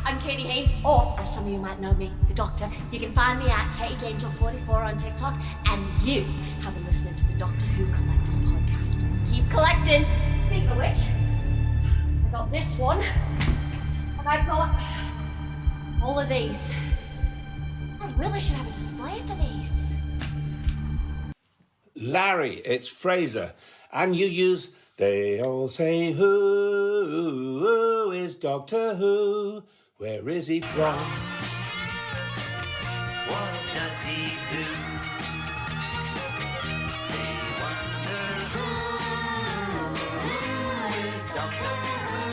I'm Katie Haynes, or as some of you might know me, the Doctor. You can find me at KatieGangel44 on TikTok, and you have been listening to the Doctor Who Collectors podcast. Keep collecting. Speaking of which, I got this one, and I got all of these. I really should have a display for these. Larry, it's Fraser, and you use They All Say Who is Doctor Who? Where is he from? What does he do? They wonder who is Doctor Who?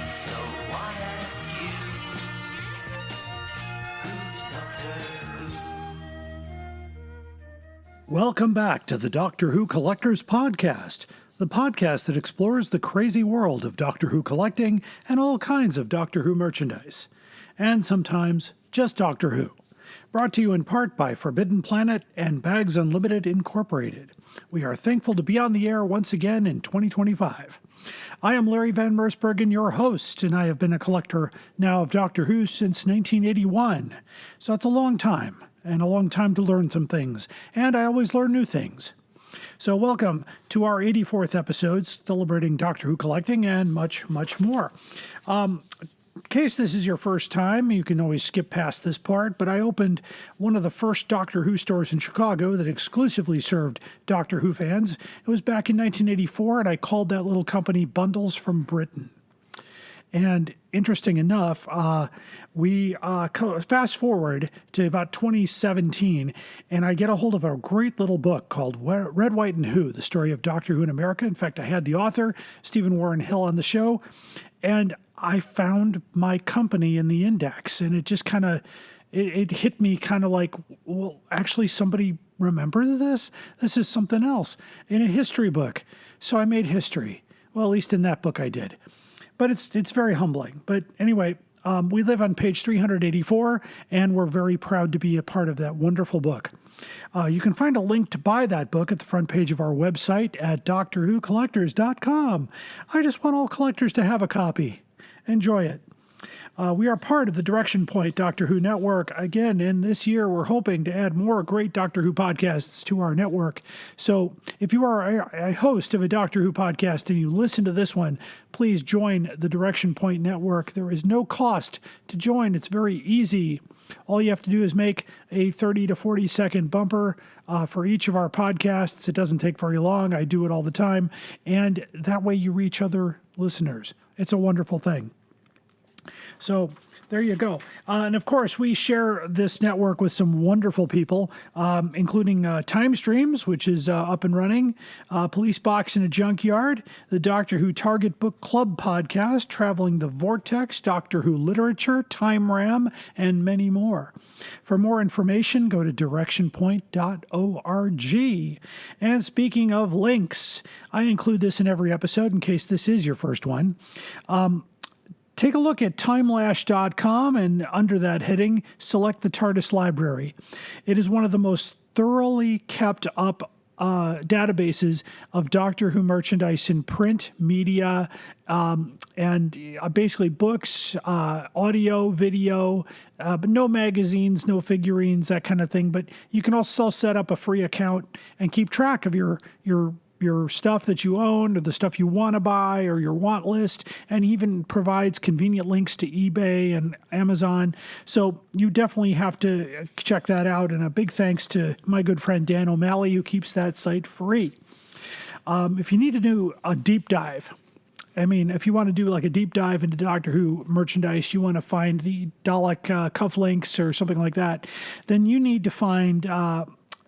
So I ask you, who's Doctor Who? Welcome back to the Doctor Who Collectors Podcast, the podcast that explores the crazy world of Doctor Who collecting and all kinds of Doctor Who merchandise. And sometimes just Doctor Who. Brought to you in part by Forbidden Planet and Bags Unlimited Incorporated. We are thankful to be on the air once again in 2025. I am Larry Van Mersbergen, your host, and I have been a collector now of Doctor Who since 1981. So it's a long time, and a long time to learn some things, and I always learn new things. So welcome to our 84th episode, celebrating Doctor Who collecting and much, much more. In case this is your first time, you can always skip past this part, but I opened one of the first Doctor Who stores in Chicago that exclusively served Doctor Who fans. It was back in 1984, and I called that little company Bundles from Britain. And interesting enough, we fast forward to about 2017, and I get a hold of a great little book called Red, White, and Who, the story of Doctor Who in America. In fact, I had the author, Stephen Warren Hill, on the show, and I found my company in the index, and it just kind of, it hit me kind of like, well, actually somebody remembers this? This is something else in a history book. So I made history. Well, at least in that book I did. But it's very humbling. But anyway, we live on page 384, and we're very proud to be a part of that wonderful book. You can find a link to buy that book at the front page of our website at DoctorWhoCollectors.com. I just want all collectors to have a copy. Enjoy it. We are part of the Direction Point Doctor Who network. Again, in this year, we're hoping to add more great Doctor Who podcasts to our network. So if you are a host of a Doctor Who podcast and you listen to this one, please join the Direction Point network. There is no cost to join. It's very easy. All you have to do is make a 30 to 40 second bumper for each of our podcasts. It doesn't take very long. I do it all the time. And that way you reach other listeners. It's a wonderful thing. So there you go. And of course, we share this network with some wonderful people, including Time Streams, which is up and running, Police Box in a Junkyard, the Doctor Who Target Book Club podcast, Traveling the Vortex, Doctor Who Literature, Time Ram, and many more. For more information, go to directionpoint.org. And speaking of links, I include this in every episode in case this is your first one. Take a look at timelash.com, and under that heading, select the TARDIS library. It is one of the most thoroughly kept up databases of Doctor Who merchandise in print, media, and basically books, audio, video, but no magazines, no figurines, that kind of thing. But you can also set up a free account and keep track of your stuff that you own or the stuff you want to buy or your want list, and even provides convenient links to eBay and Amazon. So you definitely have to check that out. And a big thanks to my good friend Dan O'Malley, who keeps that site free. If you need to do a deep dive, if you want to do like a deep dive into Doctor Who merchandise, you want to find the Dalek cufflinks or something like that, then you need to find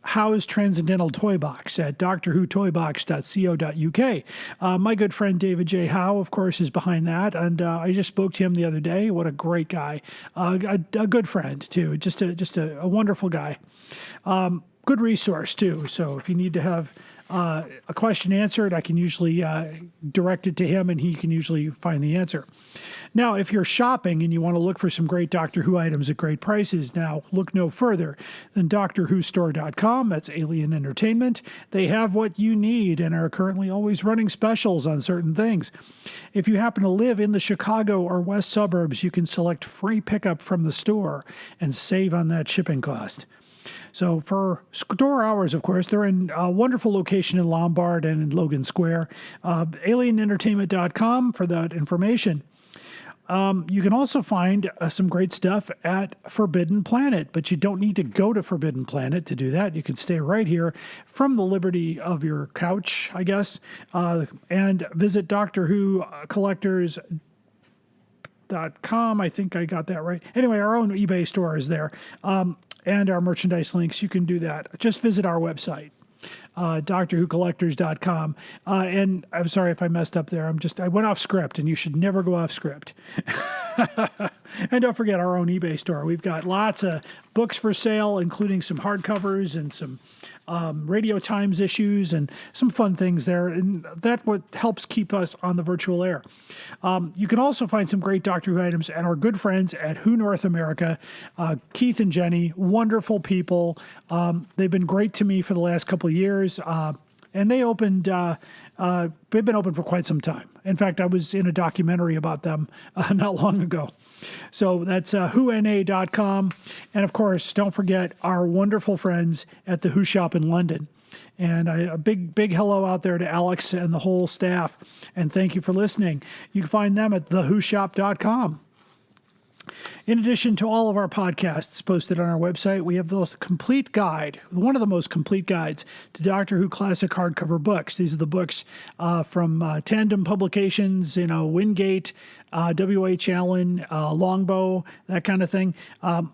Howe's Transcendental Toy Box at drwhotoybox.co.uk. My good friend David J. Howe, of course, is behind that, and I just spoke to him the other day. What a great guy. A good friend, too. Just a wonderful guy. Good resource, too. So if you need to have a question answered, I can usually direct it to him, and he can usually find the answer. Now, if you're shopping and you want to look for some great Doctor Who items at great prices, now look no further than DoctorWhoStore.com. That's Alien Entertainment. They have what you need and are currently always running specials on certain things. If you happen to live in the Chicago or West suburbs, you can select free pickup from the store and save on that shipping cost. So for store hours, of course, they're in a wonderful location in Lombard and in Logan Square. AlienEntertainment.com for that information. You can also find some great stuff at Forbidden Planet, but you don't need to go to Forbidden Planet to do that. You can stay right here from the liberty of your couch, I guess, and visit DoctorWhoCollectors.com. I think I got that right. Anyway, our own eBay store is there, and our merchandise links. You can do that. Just visit our website. DoctorWhoCollectors.com. And I'm sorry if I messed up there. I went off script, and you should never go off script. And don't forget our own eBay store. We've got lots of books for sale, including some hardcovers and some Radio Times issues and some fun things there. And that's what helps keep us on the virtual air. You can also find some great Doctor Who items at our good friends at Who North America. Keith and Jenny, wonderful people. They've been great to me for the last couple of years. And they opened, they've been open for quite some time. In fact, I was in a documentary about them not long ago. So that's whona.com. And of course, don't forget our wonderful friends at the Who Shop in London. And a big hello out there to Alex and the whole staff. And thank you for listening. You can find them at thewhoshop.com. In addition to all of our podcasts posted on our website, we have the complete guide, one of the most complete guides to Doctor Who classic hardcover books. These are the books from Tandem Publications, Wingate, W.H. Allen, Longbow, that kind of thing.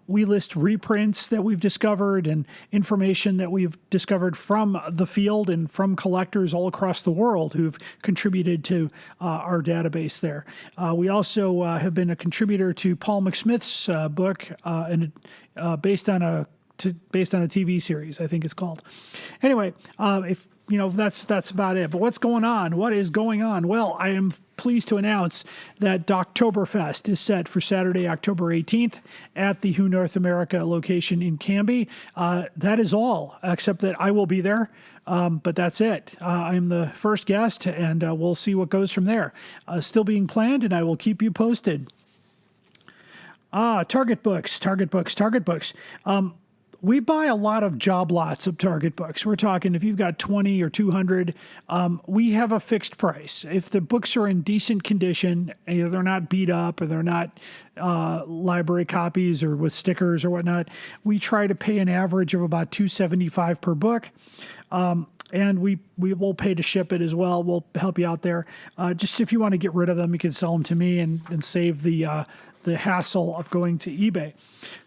We list reprints that we've discovered and information that we've discovered from the field and from collectors all across the world who've contributed to our database there. We also have been a contributor to Paul McSmith's book based on a TV series, I think it's called. Anyway, that's about it. But what's going on? What is going on? Well, I am pleased to announce that Doctoberfest is set for Saturday, October 18th at the Who North America location in Canby. That is all, except that I will be there. But that's it. I'm the first guest, and we'll see what goes from there. Still being planned, and I will keep you posted. Target books. We buy a lot of job lots of Target books. We're talking if you've got 20 or 200, we have a fixed price. If the books are in decent condition, either they're not beat up or they're not library copies or with stickers or whatnot, we try to pay an average of about $2.75 per book. And we will pay to ship it as well. We'll help you out there. Just if you want to get rid of them, you can sell them to me and save the hassle of going to eBay.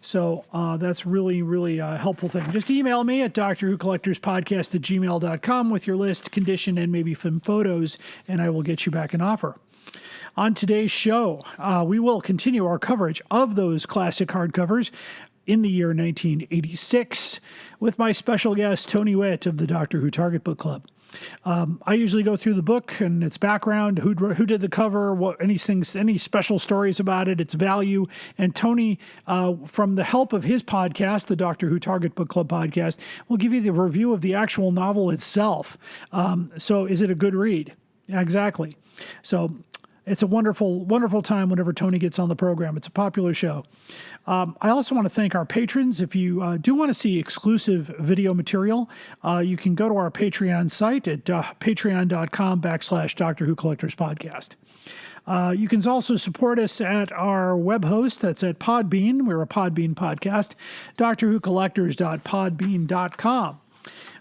So that's really, really a helpful thing. Just email me at drwhocollectorspodcast@gmail.com with your list, condition, and maybe some photos, and I will get you back an offer. On today's show, we will continue our coverage of those classic hardcovers in the year 1986 with my special guest, Tony Whitt of the Doctor Who Target Book Club. I usually go through the book and its background, who did the cover, any special stories about it, its value. And Tony, from the help of his podcast, the Doctor Who Target Book Club podcast, will give you the review of the actual novel itself. So is it a good read? Yeah, exactly. So it's a wonderful, wonderful time whenever Tony gets on the program. It's a popular show. I also want to thank our patrons. If you do want to see exclusive video material, you can go to our Patreon site at patreon.com/Doctor Who Collectors Podcast. You can also support us at our web host. That's at Podbean. We're a Podbean podcast. DoctorWhoCollectors.podbean.com.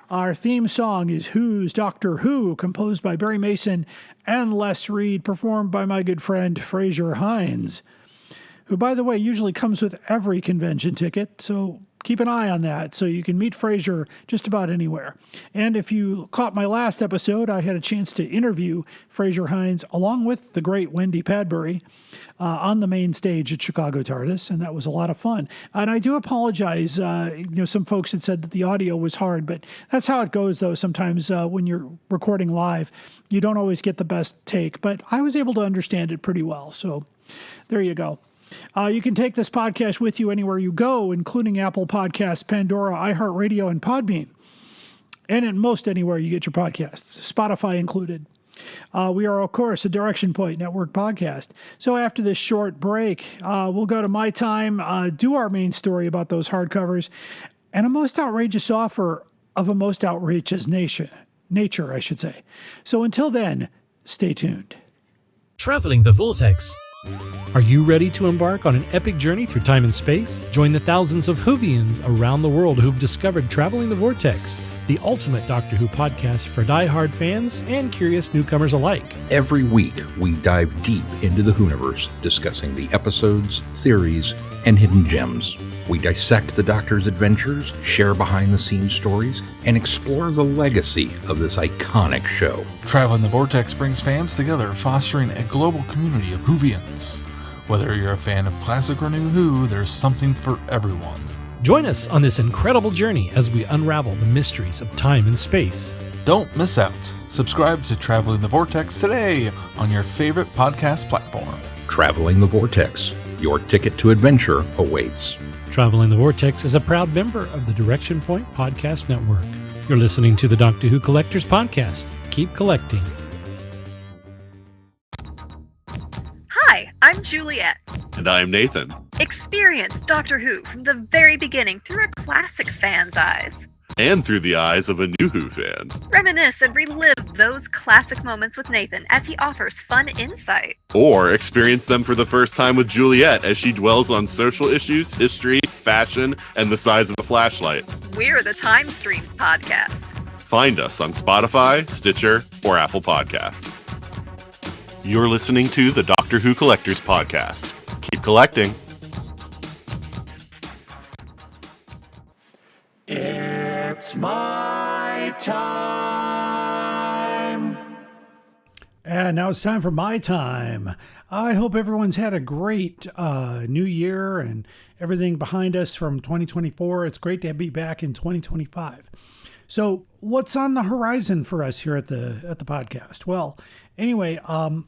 Our theme song is Who's Doctor Who, composed by Barry Mason and Les Reed, performed by my good friend Fraser Hines, who, by the way, usually comes with every convention ticket. So keep an eye on that so you can meet Frasier just about anywhere. And if you caught my last episode, I had a chance to interview Frasier Hines along with the great Wendy Padbury on the main stage at Chicago TARDIS, and that was a lot of fun. And I do apologize. Some folks had said that the audio was hard, but that's how it goes, though. Sometimes when you're recording live, you don't always get the best take, but I was able to understand it pretty well. So there you go. You can take this podcast with you anywhere you go, including Apple Podcasts, Pandora, iHeartRadio, and Podbean. And at most anywhere you get your podcasts, Spotify included. We are, of course, a Direction Point Network podcast. So after this short break, we'll go to My Time, do our main story about those hardcovers, and a most outrageous offer of a most outrageous nature, I should say. So until then, stay tuned. Traveling the Vortex. Are you ready to embark on an epic journey through time and space? Join the thousands of Whovians around the world who've discovered Traveling the Vortex, the ultimate Doctor Who podcast for die-hard fans and curious newcomers alike. Every week, we dive deep into the Whoniverse, discussing the episodes, theories, and hidden gems. We dissect the Doctor's adventures, share behind-the-scenes stories, and explore the legacy of this iconic show. Traveling the Vortex brings fans together, fostering a global community of Whovians. Whether you're a fan of classic or new Who, there's something for everyone. Join us on this incredible journey as we unravel the mysteries of time and space. Don't miss out. Subscribe to Traveling the Vortex today on your favorite podcast platform. Traveling the Vortex. Your ticket to adventure awaits. Traveling the Vortex is a proud member of the Direction Point Podcast Network. You're listening to the Doctor Who Collectors Podcast. Keep collecting. Hi, I'm Juliet. And I'm Nathan. Experience Doctor Who from the very beginning through a classic fan's eyes. And through the eyes of a new Who fan. Reminisce and relive those classic moments with Nathan as he offers fun insight. Or experience them for the first time with Juliet as she dwells on social issues, history, fashion, and the size of a flashlight. We're the Time Streams podcast. Find us on Spotify, Stitcher, or Apple Podcasts. You're listening to the Doctor Who Collectors Podcast. Keep collecting. It's my time. And now it's time for my time. I hope everyone's had a great new year and everything behind us from 2024. It's great to be back in 2025. So what's on the horizon for us here at the podcast? Well, anyway, a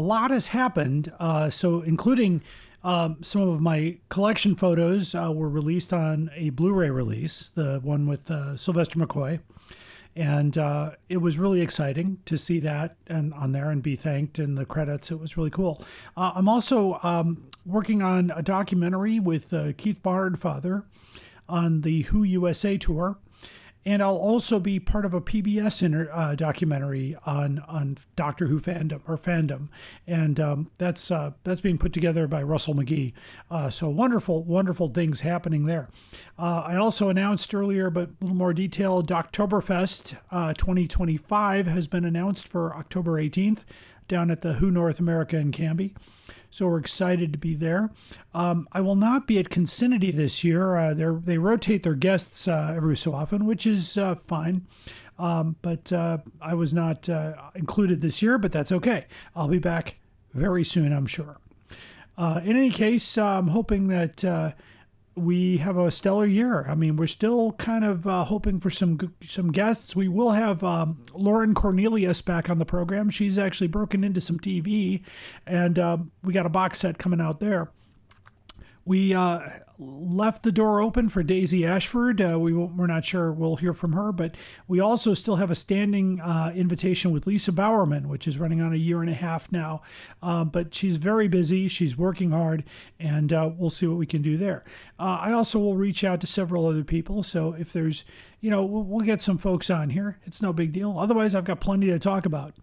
lot has happened. So including some of my collection photos were released on a Blu-ray release, the one with Sylvester McCoy. And it was really exciting to see that and on there and be thanked in the credits. It was really cool. I'm also working on a documentary with Keith Bardfather on the Who USA tour. And I'll also be part of a PBS documentary on Doctor Who fandom. And that's being put together by Russell McGee. So wonderful, wonderful things happening there. I also announced earlier, but a little more detail, Doctoberfest 2025 has been announced for October 18th down at the Who North America in Canby. So we're excited to be there. I will not be at Consinity this year. They rotate their guests every so often, which is fine. But I was not included this year, but that's okay. I'll be back very soon, I'm sure. In any case, I'm hoping that we have a stellar year. I mean, we're still kind of hoping for some guests. We will have Lauren Cornelius back on the program. She's actually broken into some TV, and we got a box set coming out there. We left the door open for Daisy Ashford. We're not sure we'll hear from her, but we also still have a standing invitation with Lisa Bowerman, which is running on 1.5 years now. But she's very busy. She's working hard, and we'll see what we can do there. I also will reach out to several other people. So if there's, we'll get some folks on here. It's no big deal. Otherwise, I've got plenty to talk about.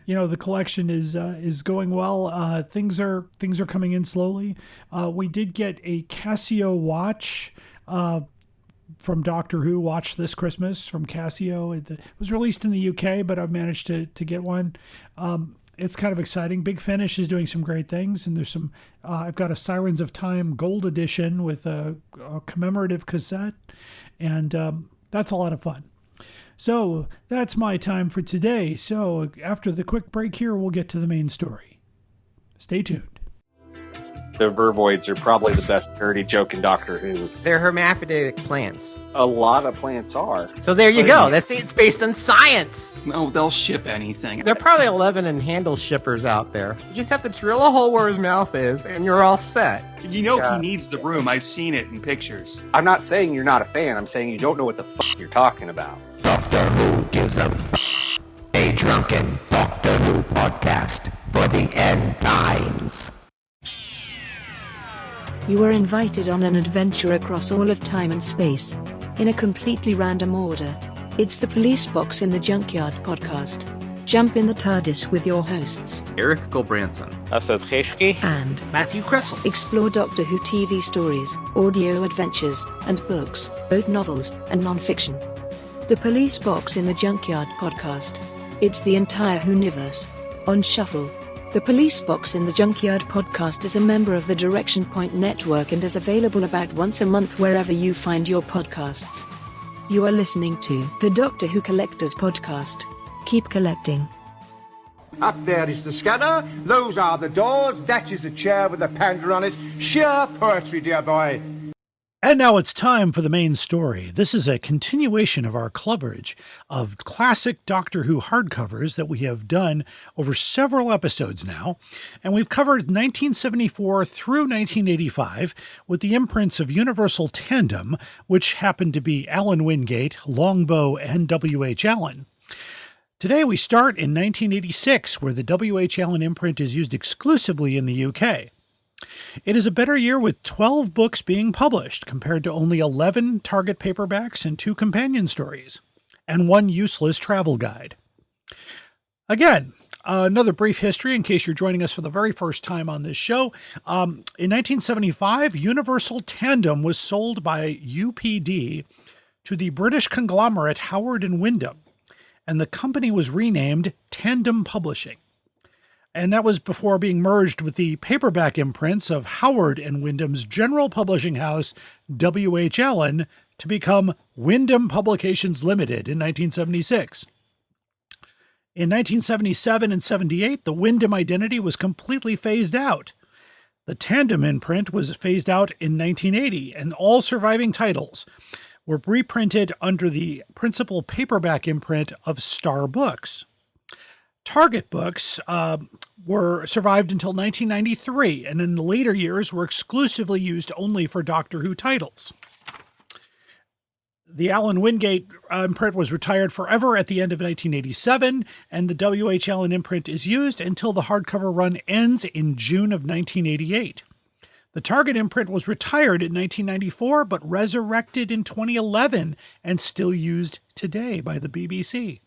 The collection is going well. Things are coming in slowly. We did get a Casio watch from Doctor Who Watch this Christmas from Casio. It was released in the UK, but I've managed to get one. it's kind of exciting. Big Finish is doing some great things, and there's some. I've got a Sirens of Time Gold Edition with a commemorative cassette, and that's a lot of fun. So that's my time for today. So after the quick break here, we'll get to the main story. Stay tuned. The vervoids are probably the best dirty joke in Doctor Who. They're hermaphroditic plants. A lot of plants are. So there you go. It's based on science. No, they'll ship anything. There are probably 11 and handle shippers out there. You just have to drill a hole where his mouth is, and you're all set. You know he needs the room. I've seen it in pictures. I'm not saying you're not a fan. I'm saying you don't know what the fuck you're talking about. Doctor Who gives a drunken Doctor Who podcast for the end times. You are invited on an adventure across all of time and space, in a completely random order. It's the Police Box in the Junkyard podcast. Jump in the TARDIS with your hosts, Eric Gulbranson, Asad Kheshki, and Matthew Kressel. Explore Doctor Who TV stories, audio adventures, and books, both novels and non-fiction. The Police Box in the Junkyard podcast. It's the entire Whoniverse on shuffle. The Police Box in the Junkyard podcast is a member of the Direction Point Network and is available about once a month wherever you find your podcasts. You are listening to the Doctor Who Collectors podcast. Keep collecting. Up there is the scanner, those are the doors, that is a chair with a panda on it. Sheer poetry, dear boy. And now it's time for the main story. This is a continuation of our coverage of classic Doctor Who hardcovers that we have done over several episodes now. And we've covered 1974 through 1985 with the imprints of Universal Tandem, which happened to be Alan Wingate, Longbow, and W.H. Allen. Today we start in 1986, where the W.H. Allen imprint is used exclusively in the UK. It is a better year with 12 books being published compared to only 11 Target paperbacks and 2 companion stories, and 1 useless travel guide. Again, another brief history in case you're joining us for the very first time on this show. In 1975, Universal Tandem was sold by UPD to the British conglomerate Howard and Wyndham, and the company was renamed Tandem Publishing. And that was before being merged with the paperback imprints of Howard and Wyndham's general publishing house, W.H. Allen, to become Wyndham Publications Limited in 1976. In 1977 and 78, the Wyndham identity was completely phased out. The Tandem imprint was phased out in 1980, and all surviving titles were reprinted under the principal paperback imprint of Star Books. Target books were survived until 1993, and in the later years were exclusively used only for Doctor Who titles. The Alan Wingate imprint was retired forever at the end of 1987, and the W.H. Allen imprint is used until the hardcover run ends in June of 1988. The Target imprint was retired in 1994, but resurrected in 2011 and still used today by the BBC.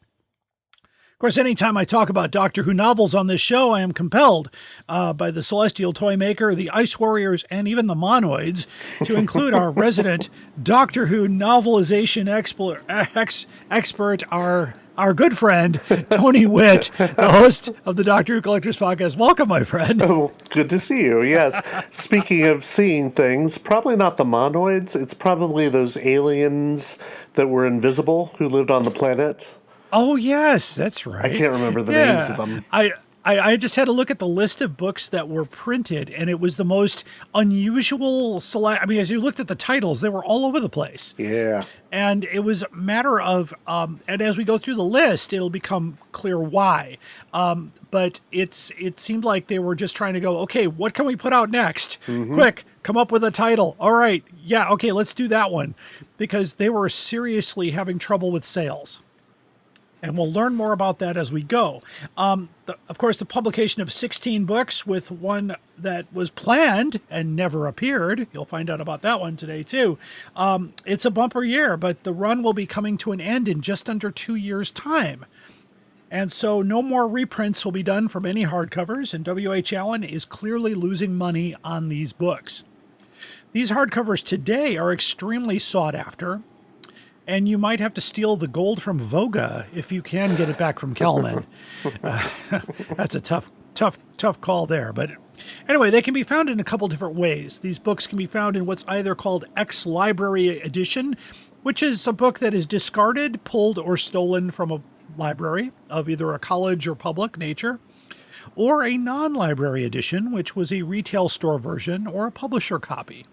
Of course, anytime I talk about Doctor Who novels on this show, I am compelled by the Celestial Toymaker, the Ice Warriors, and even the Monoids to include our resident Doctor Who novelization expert, our good friend, Tony Whitt, the host of the Doctor Who Collectors Podcast. Welcome, my friend. Oh, good to see you, yes. Speaking of seeing things, probably not the Monoids. It's probably those aliens that were invisible who lived on the planet. Oh, yes, that's right. I can't remember the names of them. I just had to look at the list of books that were printed, and it was the most unusual select. I mean, as you looked at the titles, they were all over the place. Yeah. And it was a matter of, and as we go through the list, it'll become clear why. But it seemed like they were just trying to go, okay, what can we put out next? Mm-hmm. Quick, come up with a title. All right, yeah, okay, let's do that one. Because they were seriously having trouble with sales. And we'll learn more about that as we go. Of course, the publication of 16 books with one that was planned and never appeared. You'll find out about that one today, too. It's a bumper year, but the run will be coming to an end in just under 2 years' time. And so no more reprints will be done from any hardcovers, and W.H. Allen is clearly losing money on these books. These hardcovers today are extremely sought after. and you might have to steal the gold from Voga if you can get it back from Kelman. That's a tough call there. But anyway, they can be found in a couple different ways. These books can be found in what's either called ex-library edition, which is a book that is discarded, pulled, or stolen from a library of either a college or public nature, or a non-library edition, which was a retail store version or a publisher copy.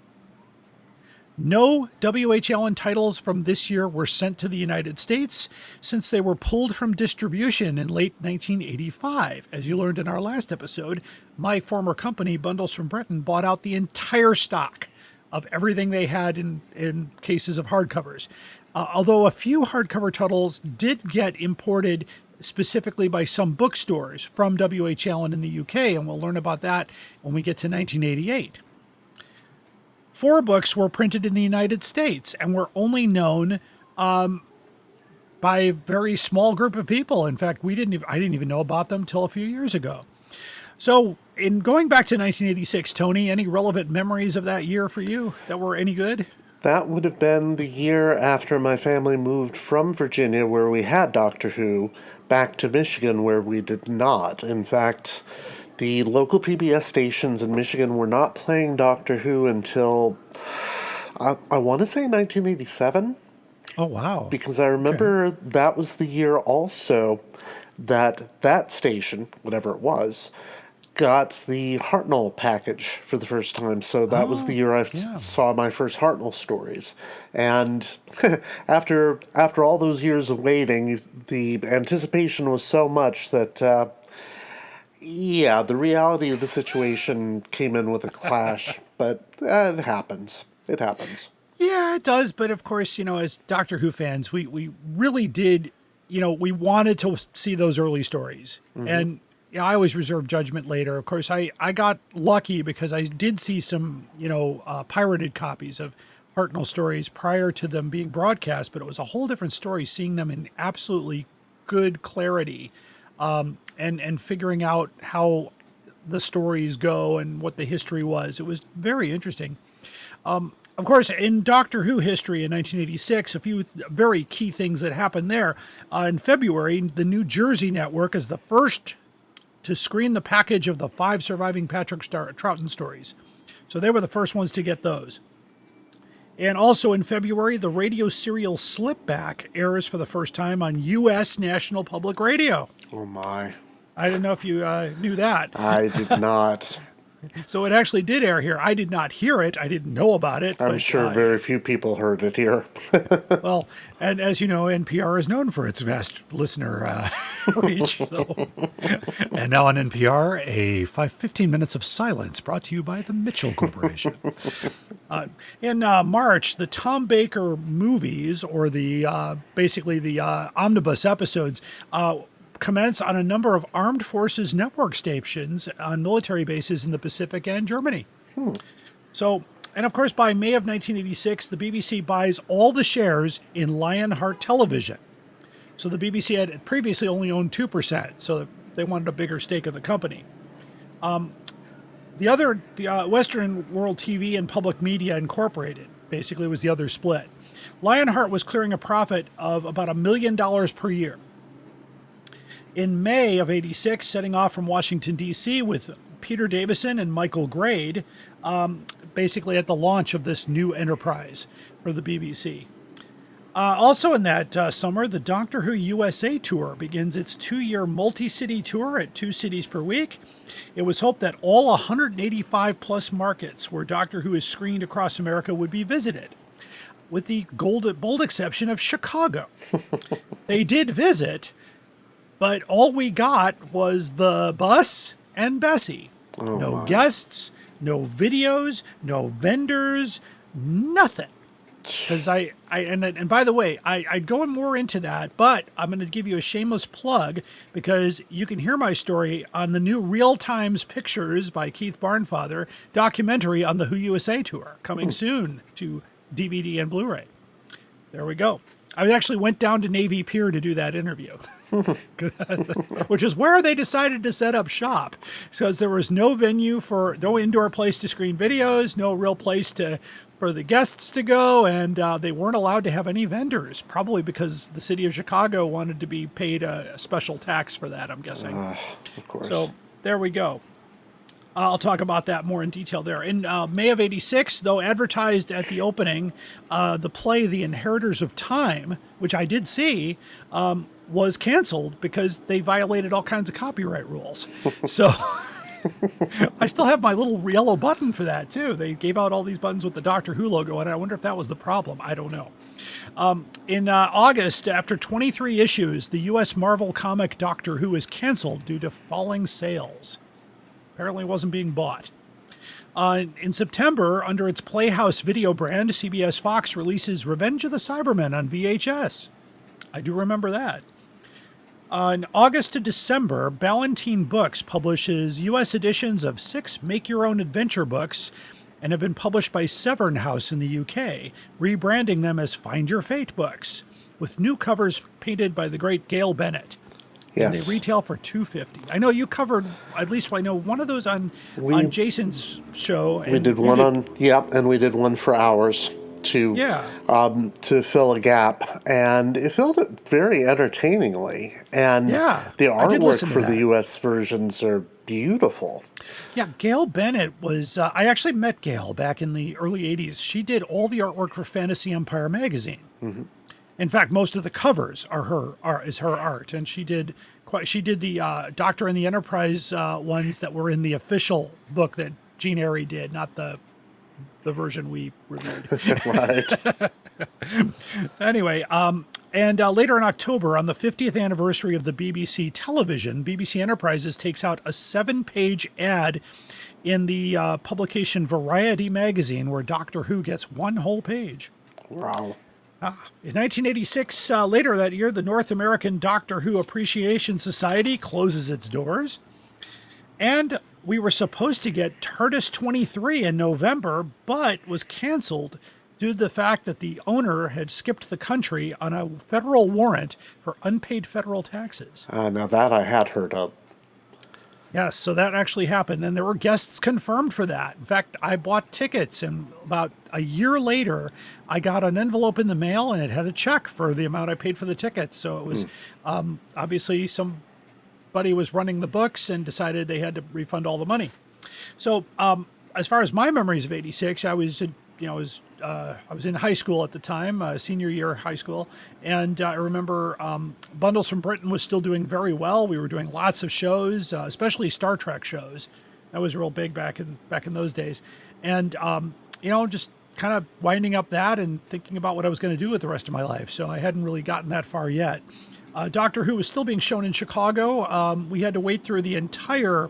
No W.H. Allen titles from this year were sent to the United States since they were pulled from distribution in late 1985. As you learned in our last episode, my former company, Bundles from Britain, bought out the entire stock of everything they had in cases of hardcovers. Although a few hardcover titles did get imported specifically by some bookstores from W.H. Allen in the UK, and we'll learn about that when we get to 1988. 4 books were printed in the United States and were only known by a very small group of people. In fact, I didn't even know about them till a few years ago. So in going back to 1986, Tony, any relevant memories of that year for you that were any good? That would have been the year after my family moved from Virginia, where we had Doctor Who, back to Michigan, where we did not. In fact, the local PBS stations in Michigan were not playing Doctor Who until, I want to say 1987. Oh, wow. Because I remember that was the year also that station, whatever it was, got the Hartnell package for the first time. So that was the year I saw my first Hartnell stories. And after all those years of waiting, the anticipation was so much that, the reality of the situation came in with a clash. But it happens. It happens. Yeah, it does. But of course, as Doctor Who fans, we really did, we wanted to see those early stories. Mm-hmm. And I always reserve judgment later. Of course, I got lucky because I did see some, pirated copies of Hartnell stories prior to them being broadcast, but it was a whole different story seeing them in absolutely good clarity and figuring out how the stories go and what the history was. It was very interesting. Of course, in Doctor Who history in 1986, a few very key things that happened there. In February, the New Jersey network is the first to screen the package of the 5 surviving Patrick Troughton stories. So they were the first ones to get those. And also in February, the radio serial Slipback airs for the first time on U.S. National Public Radio. Oh, my. I don't know if you knew that. I did not. So it actually did air here. I did not hear it. I didn't know about it. I'm sure very few people heard it here. Well, and as you know, NPR is known for its vast listener reach. So. And now on NPR, 15 minutes of silence brought to you by the Mitchell Corporation. In March, the Tom Baker movies, or basically the omnibus episodes, commence on a number of armed forces network stations on military bases in the Pacific and Germany. So, and of course, by May of 1986, the BBC buys all the shares in Lionheart Television. So the BBC had previously only owned 2%, so they wanted a bigger stake of the company. The Western World TV and Public Media Incorporated basically was the other split. Lionheart was clearing a profit of about $1 million per year. In May of 86, setting off from Washington, D.C. with Peter Davison and Michael Grade, basically at the launch of this new enterprise for the BBC. Also in that summer, the Doctor Who USA tour begins its 2-year multi-city tour at 2 cities per week. It was hoped that all 185 plus markets where Doctor Who is screened across America would be visited, with the bold exception of Chicago. They did visit, but all we got was the bus and Bessie. No guests, no videos, no vendors, nothing. Because and by the way, I'd go more into that, but I'm going to give you a shameless plug because you can hear my story on the new Real Times Pictures by Keith Barnfather documentary on the Who USA tour coming soon to DVD and Blu-ray. There we go. I actually went down to Navy Pier to do that interview, which is where they decided to set up shop. Because there was no venue no indoor place to screen videos, no real place to for the guests to go, and they weren't allowed to have any vendors, probably because the city of Chicago wanted to be paid a special tax for that, I'm guessing. Of course. So there we go. I'll talk about that more in detail there. In May of 86, though advertised at the opening, the play The Inheritors of Time, which I did see, was canceled because they violated all kinds of copyright rules. So I still have my little yellow button for that, too. They gave out all these buttons with the Doctor Who logo, and I wonder if that was the problem. I don't know. In August, after 23 issues, the U.S. Marvel comic Doctor Who is canceled due to falling sales. Apparently wasn't being bought. In September, under its Playhouse video brand, CBS Fox releases Revenge of the Cybermen on VHS. I do remember that. In August to December, Ballantine Books publishes U.S. editions of 6 make-your-own-adventure books and have been published by Severn House in the UK, rebranding them as Find Your Fate books, with new covers painted by the great Gail Bennett. Yes. And they retail for $2.50. I know you covered, at least I know, one of those on Jason's show. We did one and we did one for ours to fill a gap, and it filled it very entertainingly. And the artwork for the U.S. versions are beautiful. Yeah, Gail Bennett was, I actually met Gail back in the early 80s. She did all the artwork for Fantasy Empire magazine. Mm-hmm. In fact, most of the covers is her art, and she did the Doctor and the Enterprise ones that were in the official book that Gene Airy did, not the version we reviewed. Right. Anyway, and later in October, on the 50th anniversary of the BBC television, BBC Enterprises takes out a 7-page ad in the publication Variety magazine, where Doctor Who gets one whole page. Wow. In 1986, later that year, the North American Doctor Who Appreciation Society closes its doors. And we were supposed to get TARDIS 23 in November, but was canceled due to the fact that the owner had skipped the country on a federal warrant for unpaid federal taxes. Now that I had heard of. Yes, so that actually happened, and there were guests confirmed for that. In fact, I bought tickets, and about a year later, I got an envelope in the mail, and it had a check for the amount I paid for the tickets. So it was obviously somebody was running the books and decided they had to refund all the money. So as far as my memories of '86, I was in high school at the time, senior year of high school, and I remember Bundles from Britain was still doing very well. We were doing lots of shows, especially Star Trek shows. That was real big back in those days, and just kind of winding up that and thinking about what I was going to do with the rest of my life. So I hadn't really gotten that far yet. Doctor Who was still being shown in Chicago. We had to wait through the entire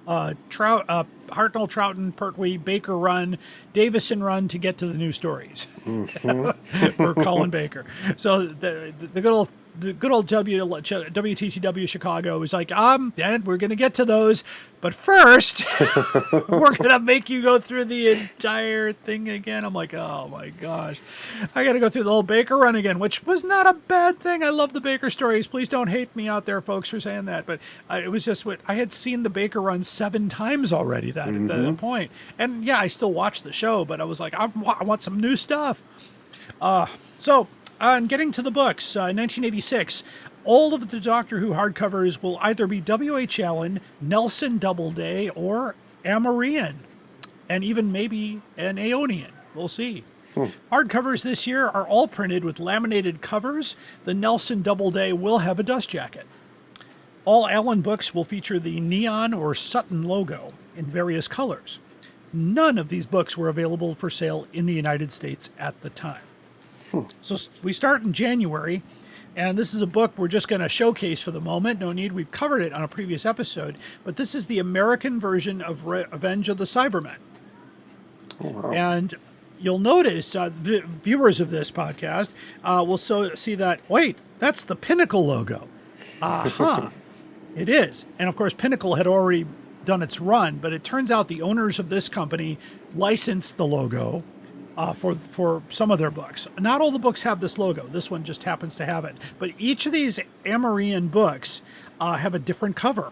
Hartnell, Troughton, Pertwee, Baker run, Davison run to get to the new stories for Colin Baker. So the good old WTTW Chicago was like, Dad, we're going to get to those, but first we're going to make you go through the entire thing again. I'm like, oh my gosh, I got to go through the whole Baker run again, which was not a bad thing. I love the Baker stories. Please don't hate me out there, folks, for saying that. But it was just I had seen the Baker run 7 times already at that point. And yeah, I still watch the show, but I was like, I want some new stuff. And getting to the books, in 1986, all of the Doctor Who hardcovers will either be W.H. Allen, Nelson Doubleday, or Amereon, and even maybe an Aeonian. We'll see. Hardcovers this year are all printed with laminated covers. The Nelson Doubleday will have a dust jacket. All Allen books will feature the neon or Sutton logo in various colors. None of these books were available for sale in the United States at the time. So we start in January, and this is a book we're just going to showcase for the moment. No need, we've covered it on a previous episode, but this is the American version of Revenge of the Cybermen. Oh, wow. And you'll notice, viewers of this podcast will see that, wait, that's the Pinnacle logo. It is. And of course, Pinnacle had already done its run, but it turns out the owners of this company licensed the logo for some of their books. Not all the books have this logo. This one just happens to have it. But each of these Amereon books have a different cover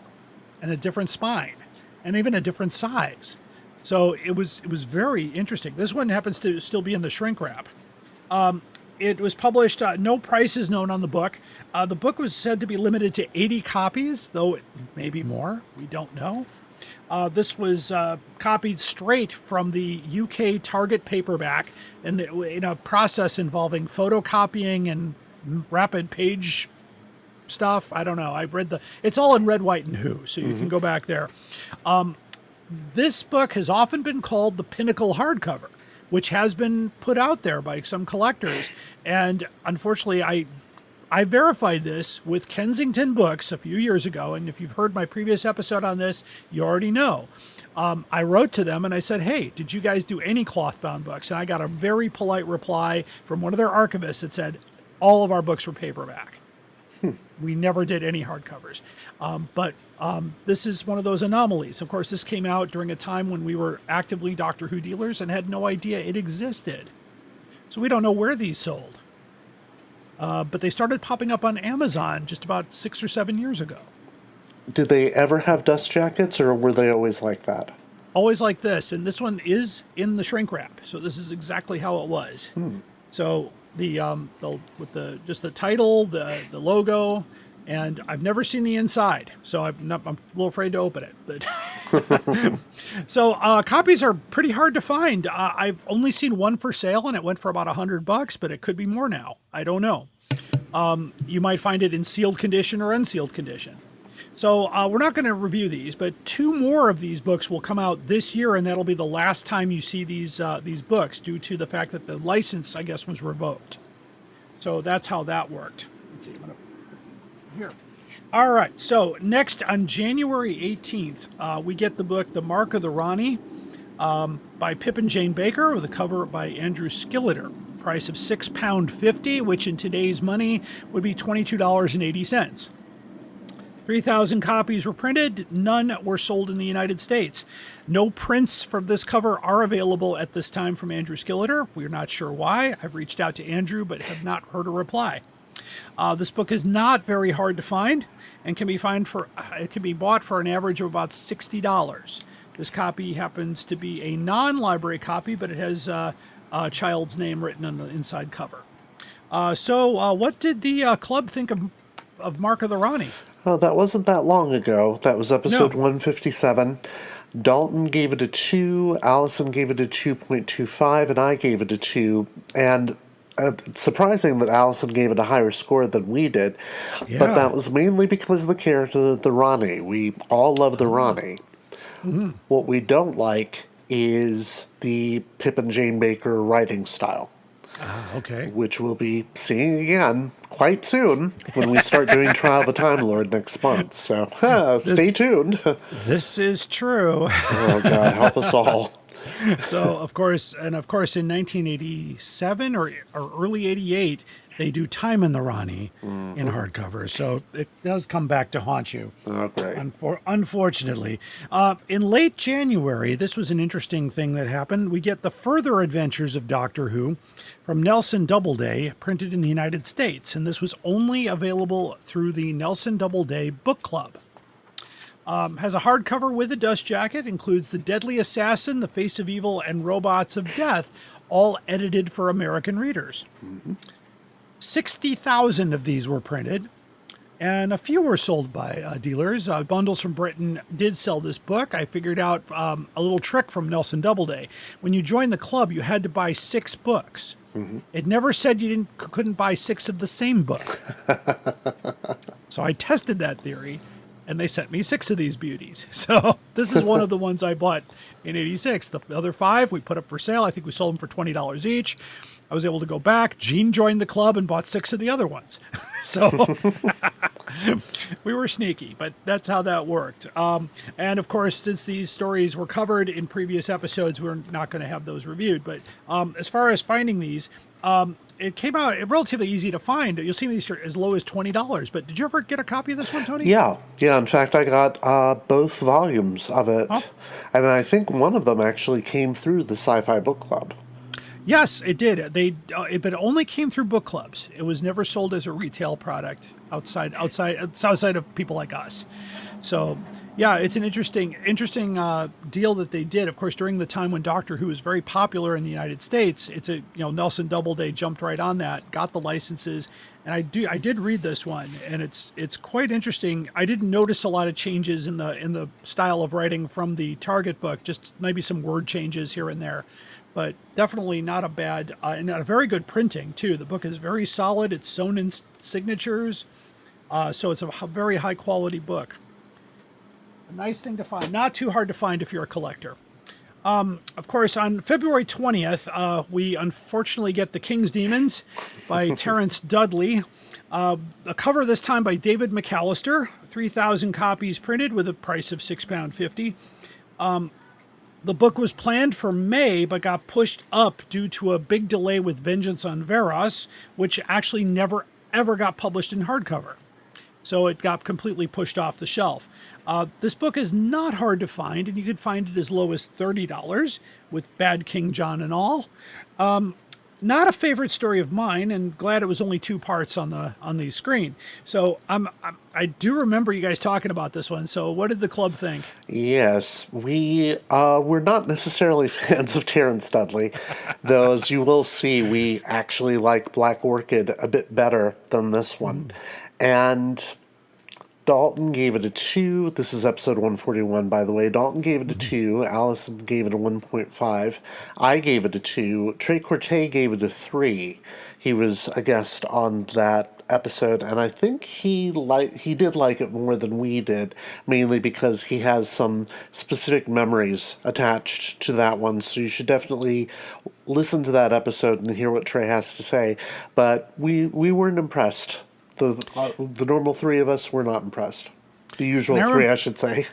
and a different spine and even a different size. So it was very interesting. This one happens to still be in the shrink wrap. It was published, no price is known on the book. The book was said to be limited to 80 copies, though it may be more. We don't know. This was copied straight from the UK Target paperback in a process involving photocopying and rapid page stuff. I don't know. I read it's all in red, white, and who, so you can go back there. This book has often been called the pinnacle hardcover, which has been put out there by some collectors. And unfortunately, I verified this with Kensington Books a few years ago. And if you've heard my previous episode on this, you already know. I wrote to them and I said, hey, did you guys do any cloth-bound books? And I got a very polite reply from one of their archivists that said, all of our books were paperback. We never did any hardcovers. But this is one of those anomalies. Of course, this came out during a time when we were actively Doctor Who dealers and had no idea it existed. So we don't know where these sold. But they started popping up on Amazon just about 6 or 7 years ago. Did they ever have dust jackets, or were they always like that? Always like this. And this one is in the shrink wrap. So this is exactly how it was. So with the title, the logo, and I've never seen the inside, so I'm a little afraid to open it. But so copies are pretty hard to find. I've only seen one for sale, and it went for about $100, but it could be more now. I don't know. You might find it in sealed condition or unsealed condition. So we're not going to review these, but 2 more of these books will come out this year, and that'll be the last time you see these books, due to the fact that the license, I guess, was revoked. So that's how that worked. Let's see. I'm gonna here. All right. So next, on January 18th, we get the book "The Mark of the Rani" by Pip and Jane Baker, with a cover by Andrew Skilleter. Price of £6.50, which in today's money would be $22.80. 3,000 copies were printed. None were sold in the United States. No prints from this cover are available at this time from Andrew Skilleter. We're not sure why. I've reached out to Andrew, but have not heard a reply. This book is not very hard to find, and can be bought for an average of about $60. This copy happens to be a non-library copy, but it has a child's name written on the inside cover. So what did the club think of Mark of the Rani? Oh, that wasn't that long ago. That was episode 157. Dalton gave it a 2, Allison gave it a 2.25, and I gave it a 2. And it's surprising that Allison gave it a higher score than we did. Yeah. But that was mainly because of the character, the Rani. We all love the Rani. Mm-hmm. What we don't like is the Pip and Jane Baker writing style. Okay. Which we'll be seeing again quite soon when we start doing Trial of a Time Lord next month. So stay tuned. This is true. Oh, God, help us all. So, of course, in 1987 or early 88, they do Time in the Rani in hardcover. So it does come back to haunt you. Okay. Unfortunately. In late January, this was an interesting thing that happened. We get The Further Adventures of Doctor Who from Nelson Doubleday, printed in the United States. And this was only available through the Nelson Doubleday Book Club. Has a hardcover with a dust jacket, includes The Deadly Assassin, The Face of Evil, and Robots of Death, all edited for American readers. 60,000 of these were printed, and a few were sold by dealers. Bundles from Britain did sell this book. I figured out a little trick from Nelson Doubleday. When you joined the club, you had to buy 6 books. It never said you couldn't buy 6 of the same book. So I tested that theory, and they sent me 6 of these beauties. So this is one of the ones I bought in '86. The other 5 we put up for sale. I think we sold them for $20 each. I was able to go back. Gene joined the club and bought 6 of the other ones. So we were sneaky, but that's how that worked. And of course, since these stories were covered in previous episodes, we're not going to have those reviewed. But as far as finding these, it came out relatively easy to find. You'll see these as low as $20. But did you ever get a copy of this one, Tony? Yeah. In fact, I got both volumes of it. Oh. And I think one of them actually came through the Sci-Fi Book Club. Yes, it did. But it only came through book clubs. It was never sold as a retail product outside of people like us. So Yeah, it's an interesting deal that they did. Of course, during the time when Doctor Who was very popular in the United States, Nelson Doubleday jumped right on that, got the licenses, and I did read this one, and it's quite interesting. I didn't notice a lot of changes in the style of writing from the Target book, just maybe some word changes here and there, but definitely not a bad and a very good printing too. The book is very solid. It's sewn in signatures, so it's a very high quality book. A nice thing to find. Not too hard to find if you're a collector. Of course, on February 20th, we unfortunately get The King's Demons by Terence Dudley. A cover this time by David McAllister. 3,000 copies printed with a price of £6.50. The book was planned for May, but got pushed up due to a big delay with Vengeance on Varos, which actually never, ever got published in hardcover. So it got completely pushed off the shelf. This book is not hard to find, and you could find it as low as $30 with Bad King John and all. Not a favorite story of mine, and glad it was only 2 parts on the screen. So I do remember you guys talking about this one. So what did the club think? Yes, we're not necessarily fans of Terence Dudley, though as you will see, we actually like Black Orchid a bit better than this one. And Dalton gave it a 2. This is episode 141, by the way. Dalton gave it a 2. Allison gave it a 1.5. I gave it a 2. Trey Corte gave it a 3. He was a guest on that episode, and I think he did like it more than we did, mainly because he has some specific memories attached to that one. So you should definitely listen to that episode and hear what Trey has to say. But we weren't impressed. The normal 3 of us were not impressed. The usual 3, I should say.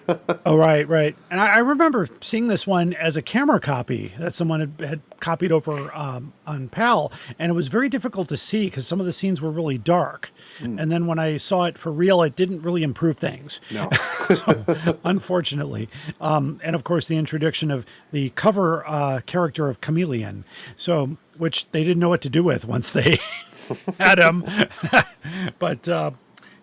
Oh, right. And I remember seeing this one as a camera copy that someone had copied over on PAL, and it was very difficult to see because some of the scenes were really dark. And then when I saw it for real, it didn't really improve things. No. So, unfortunately. And of course, the introduction of the cover character of Chameleon, so which they didn't know what to do with once they had him. But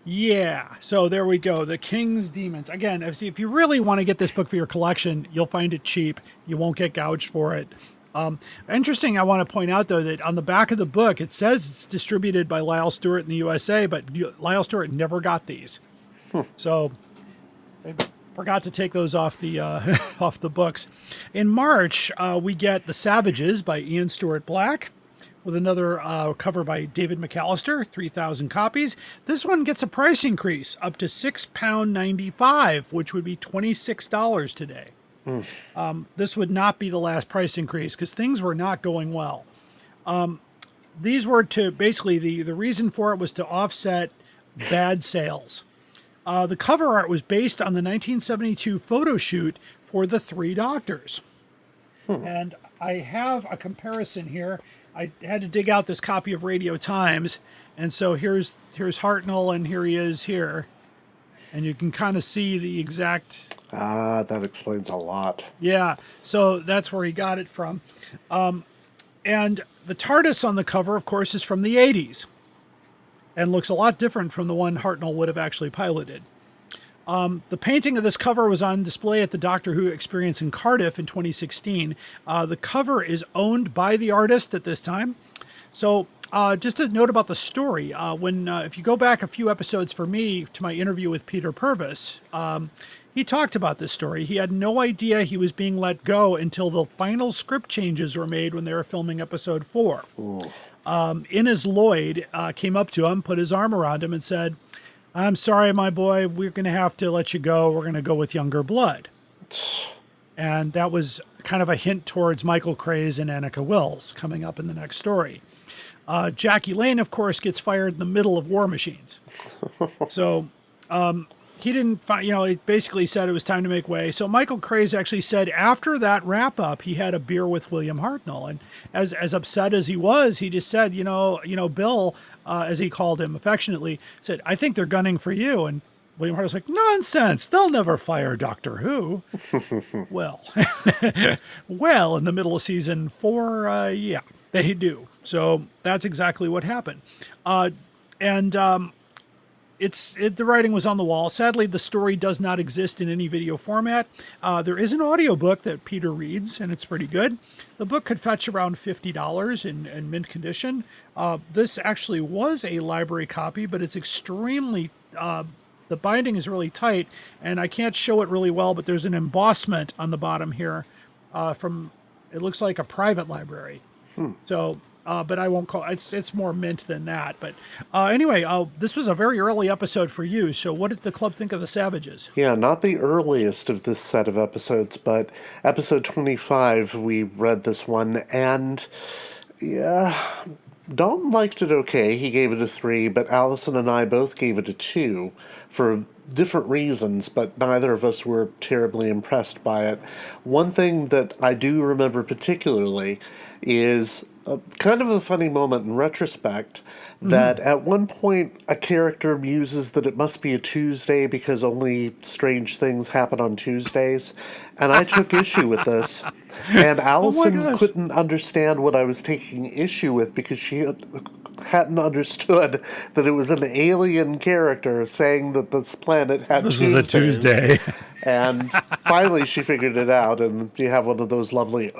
yeah, so there we go. The King's Demons. Again, if you really want to get this book for your collection, you'll find it cheap. You won't get gouged for it. Interesting, I want to point out, though, that on the back of the book, it says it's distributed by Lyle Stewart in the USA, but Lyle Stewart never got these. So they forgot to take those off the off the books. In March, we get The Savages by Ian Stewart Black, with another cover by David McAllister, 3,000 copies. This one gets a price increase up to £6.95, which would be $26 today. This would not be the last price increase because things were not going well. These were to basically the reason for it was to offset bad sales. The cover art was based on the 1972 photo shoot for the 3 Doctors. And I have a comparison here. I had to dig out this copy of Radio Times, and so here's Hartnell, and here he is here, and you can kind of see the exact. That explains a lot. Yeah, so that's where he got it from, and the TARDIS on the cover, of course, is from the 80s, and looks a lot different from the one Hartnell would have actually piloted. The painting of this cover was on display at the Doctor Who Experience in Cardiff in 2016. The cover is owned by the artist at this time. So just a note about the story. If you go back a few episodes for me to my interview with Peter Purvis, he talked about this story. He had no idea he was being let go until the final script changes were made when they were filming episode 4. Inez Lloyd came up to him, put his arm around him and said, "I'm sorry, my boy, we're going to have to let you go. We're going to go with younger blood." And that was kind of a hint towards Michael Craze and Annika Wills coming up in the next story. Jackie Lane, of course, gets fired in the middle of War Machines. So he didn't find, he basically said it was time to make way. So Michael Craze actually said after that wrap up, he had a beer with William Hartnell. And as upset as he was, he just said, Bill, as he called him affectionately, said, "I think they're gunning for you." And William Hartnell's like, "Nonsense. They'll never fire Doctor Who." Well, in the middle of season 4, yeah, they do. So that's exactly what happened. the writing was on the wall. Sadly, the story does not exist in any video format. There is an audiobook that Peter reads, and it's pretty good. The book could fetch around $50 in mint condition. This actually was a library copy, but it's extremely, the binding is really tight, and I can't show it really well, but there's an embossment on the bottom here from, it looks like a private library. So, but I won't call it's more mint than that. But anyway, this was a very early episode for you. So what did the club think of the Savages? Yeah, not the earliest of this set of episodes, but episode 25, we read this one, and yeah, Dalton liked it okay. He gave it a 3, but Allison and I both gave it a 2 for different reasons, but neither of us were terribly impressed by it. One thing that I do remember particularly is kind of a funny moment in retrospect, that at one point a character muses that it must be a Tuesday because only strange things happen on Tuesdays, and I took issue with this, and Allison couldn't understand what I was taking issue with because she hadn't understood that it was an alien character saying that this planet had Tuesdays. This was a Tuesday. And finally she figured it out, and you have one of those lovely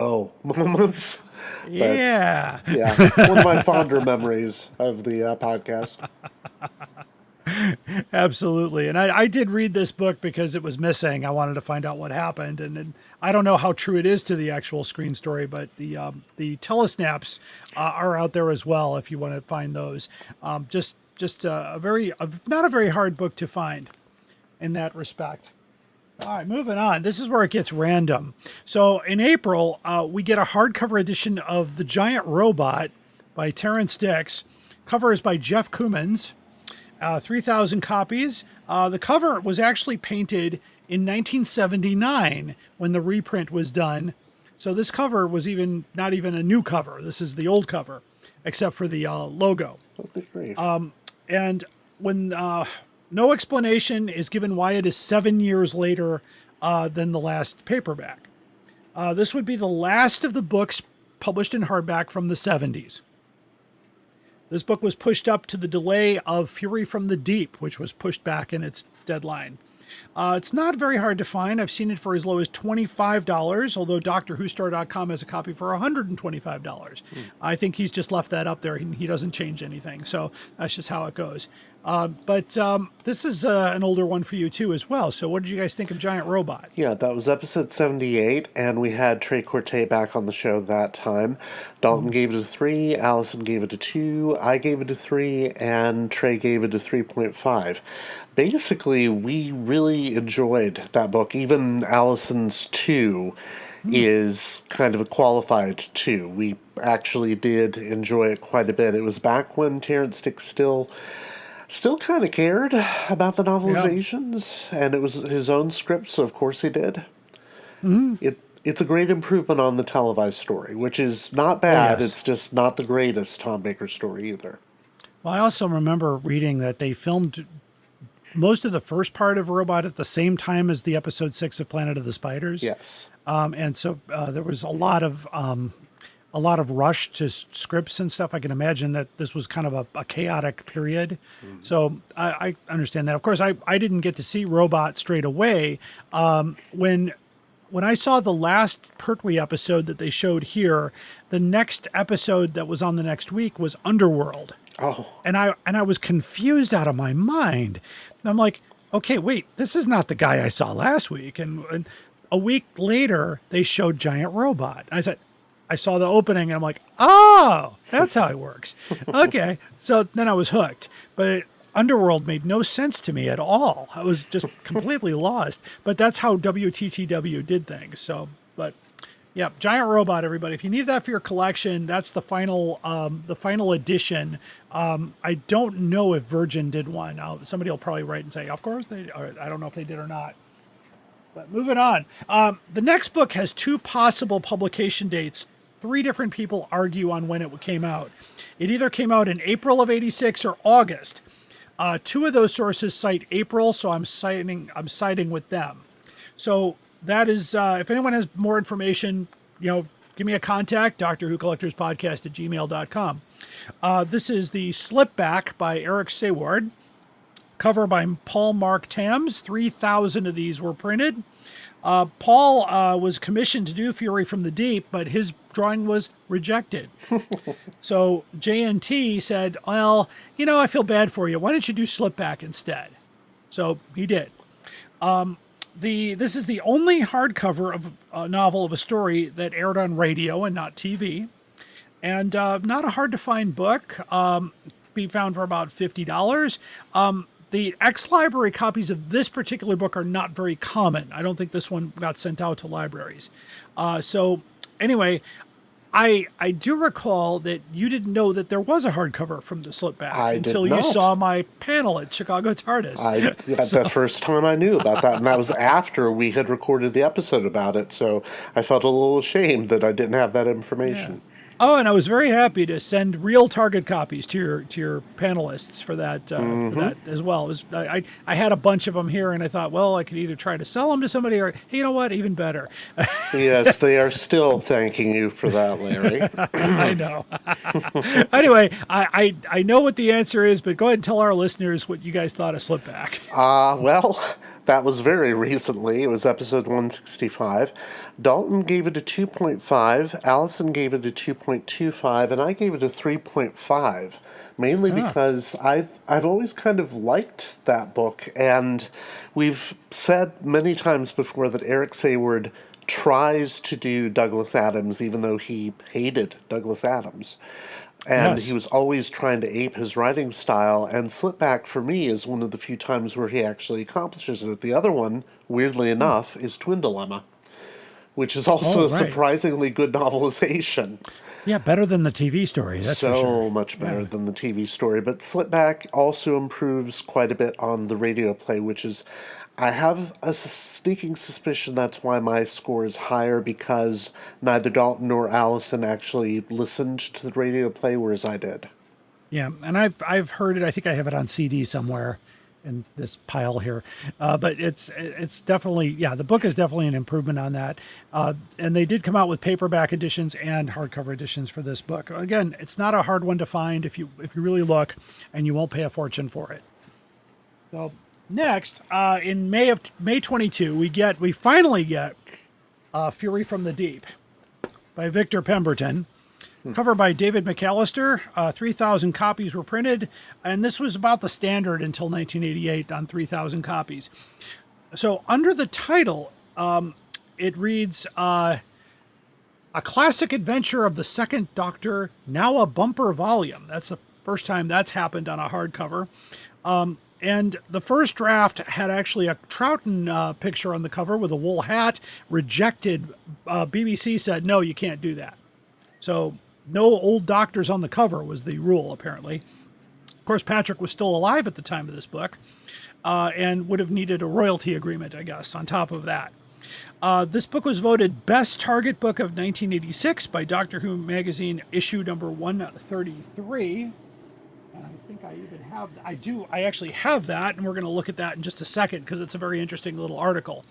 moments. Yeah. Yeah, one of my fonder memories of the podcast. Absolutely. And I did read this book because it was missing. I wanted to find out what happened. And I don't know how true it is to the actual screen story, but the telesnaps are out there as well if you want to find those. Just not a very hard book to find in that respect. All right, moving on. This is where it gets random. So in April, we get a hardcover edition of The Giant Robot by Terrence Dix. Cover is by Jeff Cummins. 3,000 copies. The cover was actually painted in 1979 when the reprint was done. So this cover was not even a new cover. This is the old cover, except for the logo. And when no explanation is given why it is 7 years later than the last paperback. This would be the last of the books published in hardback from the 70s. This book was pushed up to the delay of Fury from the Deep, which was pushed back in its deadline. It's not very hard to find. I've seen it for as low as $25, although DoctorWhoStore.com has a copy for $125. I think he's just left that up there. He doesn't change anything, so that's just how it goes. But this is an older one for you, too, as well. So what did you guys think of Giant Robot? Yeah, that was episode 78, and we had Trey Corte back on the show that time. Dalton gave it a 3, Allison gave it a 2, I gave it a 3, and Trey gave it a 3.5. Basically, we really enjoyed that book. Even Allison's 2 is kind of a qualified 2. We actually did enjoy it quite a bit. It was back when Terrence Dix still kind of cared about the novelizations, and it was his own script, so of course he did. It's a great improvement on the televised story, which is not bad. It's just not the greatest Tom Baker story either. Well, I also remember reading that they filmed most of the first part of Robot at the same time as the episode 6 of Planet of the Spiders. Yes. And so there was a lot of rush to scripts and stuff. I can imagine that this was kind of a chaotic period. So I understand that. Of course, I didn't get to see Robot straight away. When I saw the last Pertwee episode that they showed here, the next episode that was on the next week was Underworld. Oh. And I was confused out of my mind. I'm like, okay, wait, this is not the guy I saw last week. And a week later, they showed Giant Robot. I saw the opening, and I'm like, oh, that's how it works. Okay, so then I was hooked. But Underworld made no sense to me at all. I was just completely lost. But that's how WTTW did things. So, but yeah, Giant Robot, everybody. If you need that for your collection, that's the final edition. I don't know if Virgin did one. Somebody will probably write and say, of course they. Or I don't know if they did or not. But moving on. The next book has 2 possible publication dates. 3 different people argue on when it came out. It either came out in April of '86 or August. 2 of those sources cite April, so I'm siding with them. So that is, if anyone has more information, give me a contact, DoctorWhoCollectorsPodcast@gmail.com. This is the Slipback by Eric Sayward. cover by Paul Mark Tams. 3,000 of these were printed. Paul was commissioned to do Fury from the Deep, but his drawing was rejected. So JNT said, well, I feel bad for you. Why don't you do Slipback instead? So he did. This is the only hardcover of a novel of a story that aired on radio and not TV. And not a hard-to-find book. Be found for about $50. The ex-library copies of this particular book are not very common. I don't think this one got sent out to libraries. So anyway, I do recall that you didn't know that there was a hardcover from the Slipback until you saw my panel at Chicago TARDIS. That's the first time I knew about that, and that was after we had recorded the episode about it, so I felt a little ashamed that I didn't have that information. Yeah. Oh, and I was very happy to send real Target copies to your panelists for that as well. I had a bunch of them here, and I thought, well, I could either try to sell them to somebody, or hey, you know what, even better. Yes, they are still thanking you for that, Larry. I know. Anyway, I know what the answer is, but go ahead and tell our listeners what you guys thought of Slipback. Well, that was very recently. It was episode 165. Dalton gave it a 2.5, Allison gave it a 2.25, and I gave it a 3.5, mainly because I've always kind of liked that book, and we've said many times before that Eric Sayward tries to do Douglas Adams, even though he hated Douglas Adams. And he was always trying to ape his writing style, and Slipback, for me, is one of the few times where he actually accomplishes it. The other one, weirdly enough, is Twin Dilemma, which is also a surprisingly good novelization. Yeah, better than the TV story, that's for sure. So much better than the TV story. But Slipback also improves quite a bit on the radio play, which is, I have a sneaking suspicion that's why my score is higher, because neither Dalton nor Allison actually listened to the radio play, whereas I did. Yeah, and I've heard it. I think I have it on CD somewhere in this pile here. But it's definitely, the book is definitely an improvement on that. And they did come out with paperback editions and hardcover editions for this book. Again, it's not a hard one to find if you really look, and you won't pay a fortune for it. So next, in May 22, we finally get Fury from the Deep by Victor Pemberton. Cover by David McAllister. 3,000 copies were printed, and this was about the standard until 1988 on 3,000 copies. So under the title, it reads, A Classic Adventure of the Second Doctor, now a bumper volume. That's the first time that's happened on a hardcover. And the first draft had actually a Troughton picture on the cover with a wool hat. Rejected. BBC said, no, you can't do that. So no old doctors on the cover was the rule, apparently. Of course, Patrick was still alive at the time of this book, and would have needed a royalty agreement, I guess, on top of that. This book was voted Best Target Book of 1986 by Doctor Who Magazine, issue number 133. And I think I even have, I actually have that, and we're going to look at that in just a second because it's a very interesting little article.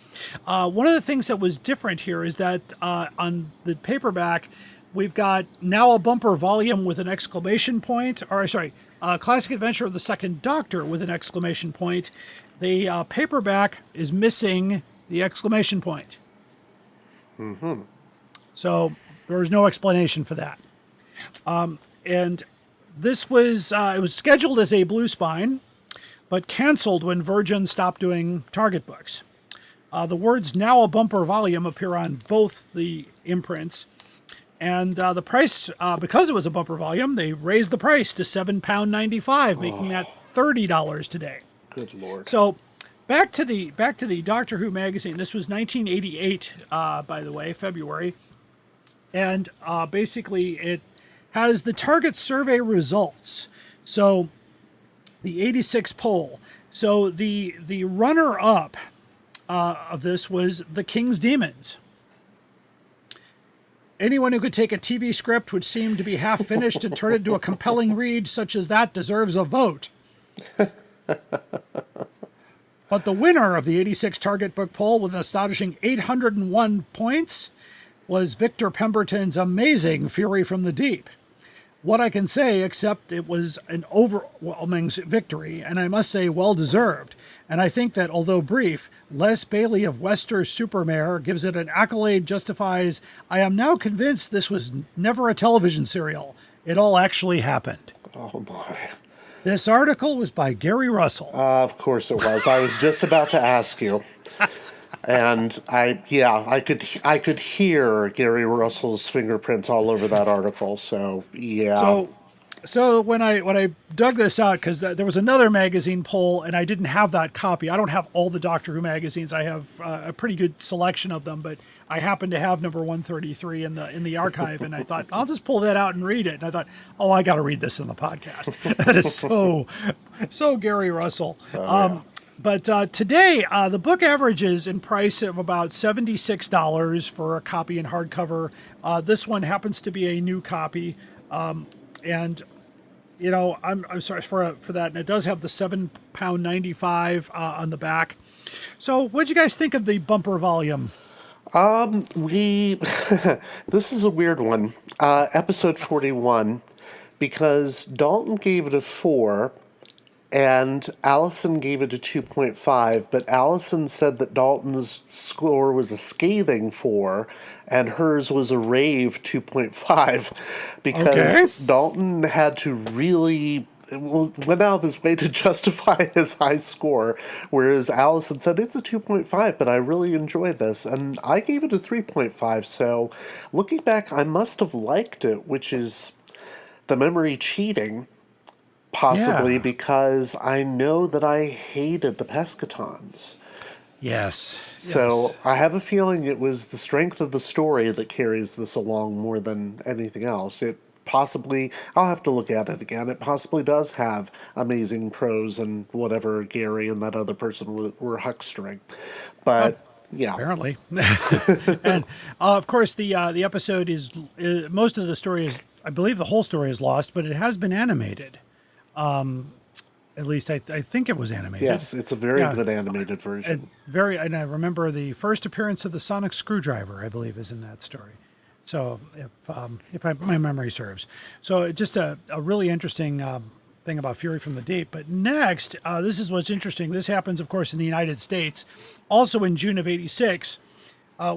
One of the things that was different here is that on the paperback, we've got now a bumper volume with an exclamation point, Classic Adventure of the Second Doctor with an exclamation point. The paperback is missing the exclamation point. Mm-hmm. So there was no explanation for that. And this was, it was scheduled as a blue spine, but canceled when Virgin stopped doing Target books. The words now a bumper volume appear on both the imprints. And the price, because it was a bumper volume, they raised the price to £7.95, making that $30 today. Good Lord. So back to the Doctor Who magazine. This was 1988, by the way, February. And basically it has the Target survey results. So the 86 poll. So the runner-up of this was The King's Demons. Anyone who could take a TV script which seemed to be half finished and turn it into a compelling read such as that deserves a vote. But the winner of the 86 Target book poll with an astonishing 801 points was Victor Pemberton's amazing Fury from the Deep. what I can say, except it was an overwhelming victory, and I must say well-deserved. And I think that, although brief, Les Bailey of Wester Supermare gives it an accolade justifies, I am now convinced this was never a television serial. It all actually happened. Oh, my. This article was by Gary Russell. Of course it was. I was just about to ask you. And I could hear Gary Russell's fingerprints all over that article. So yeah. So when I dug this out, because there was another magazine poll, and I didn't have that copy. I don't have all the Doctor Who magazines. I have a pretty good selection of them, but I happen to have number 133 in the archive, and I thought I'll just pull that out and read it. And I thought, oh, I got to read this in the podcast. That is so Gary Russell. But today, the book averages in price of about $76 for a copy in hardcover. This one happens to be a new copy. And, you know, I'm sorry for that. And it does have the £7.95 on the back. So what'd you guys think of the bumper volume? This is a weird one. Episode 41, because Dalton gave it a 4 and Allison gave it a 2.5, but Allison said that Dalton's score was a scathing 4 and hers was a rave 2.5 because Dalton had to really went out of his way to justify his high score, whereas Allison said it's a 2.5, but I really enjoyed this, and I gave it a 3.5, so looking back, I must have liked it, which is the memory cheating, possibly because I know that I hated the Pescatons. Yes. So I have a feeling it was the strength of the story that carries this along more than anything else. It possibly, I'll have to look at it again, it possibly does have amazing prose and whatever Gary and that other person were huckstering. But yeah. Apparently. And of course the episode is, most of the story is, I believe the whole story is lost, but it has been animated. At least I think it was animated. Yes, it's a very good animated version. And I remember the first appearance of the sonic screwdriver, I believe, is in that story. So if my memory serves. So just a really interesting thing about Fury from the Deep. But next, this is what's interesting. This happens, of course, in the United States. Also in June of '86,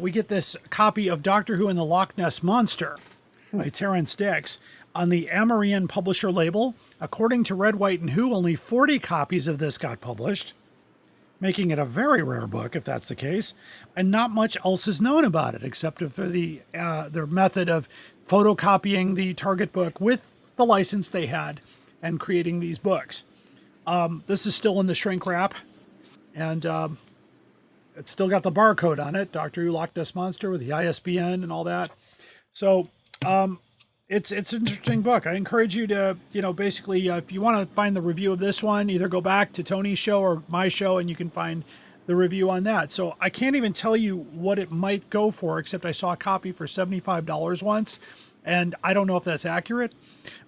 we get this copy of Doctor Who and the Loch Ness Monster by Terrence Dix on the Amereon publisher label. According to Red, White, and Who, only 40 copies of this got published, making it a very rare book, if that's the case, and not much else is known about it, except for their method of photocopying the target book with the license they had and creating these books. This is still in the shrink wrap, and it's still got the barcode on it, Doctor Who Loch Ness Monster with the ISBN and all that. So, it's an interesting book. I encourage you to, basically, if you want to find the review of this one, either go back to Tony's show or my show, and you can find the review on that. So I can't even tell you what it might go for, except I saw a copy for $75 once, and I don't know if that's accurate.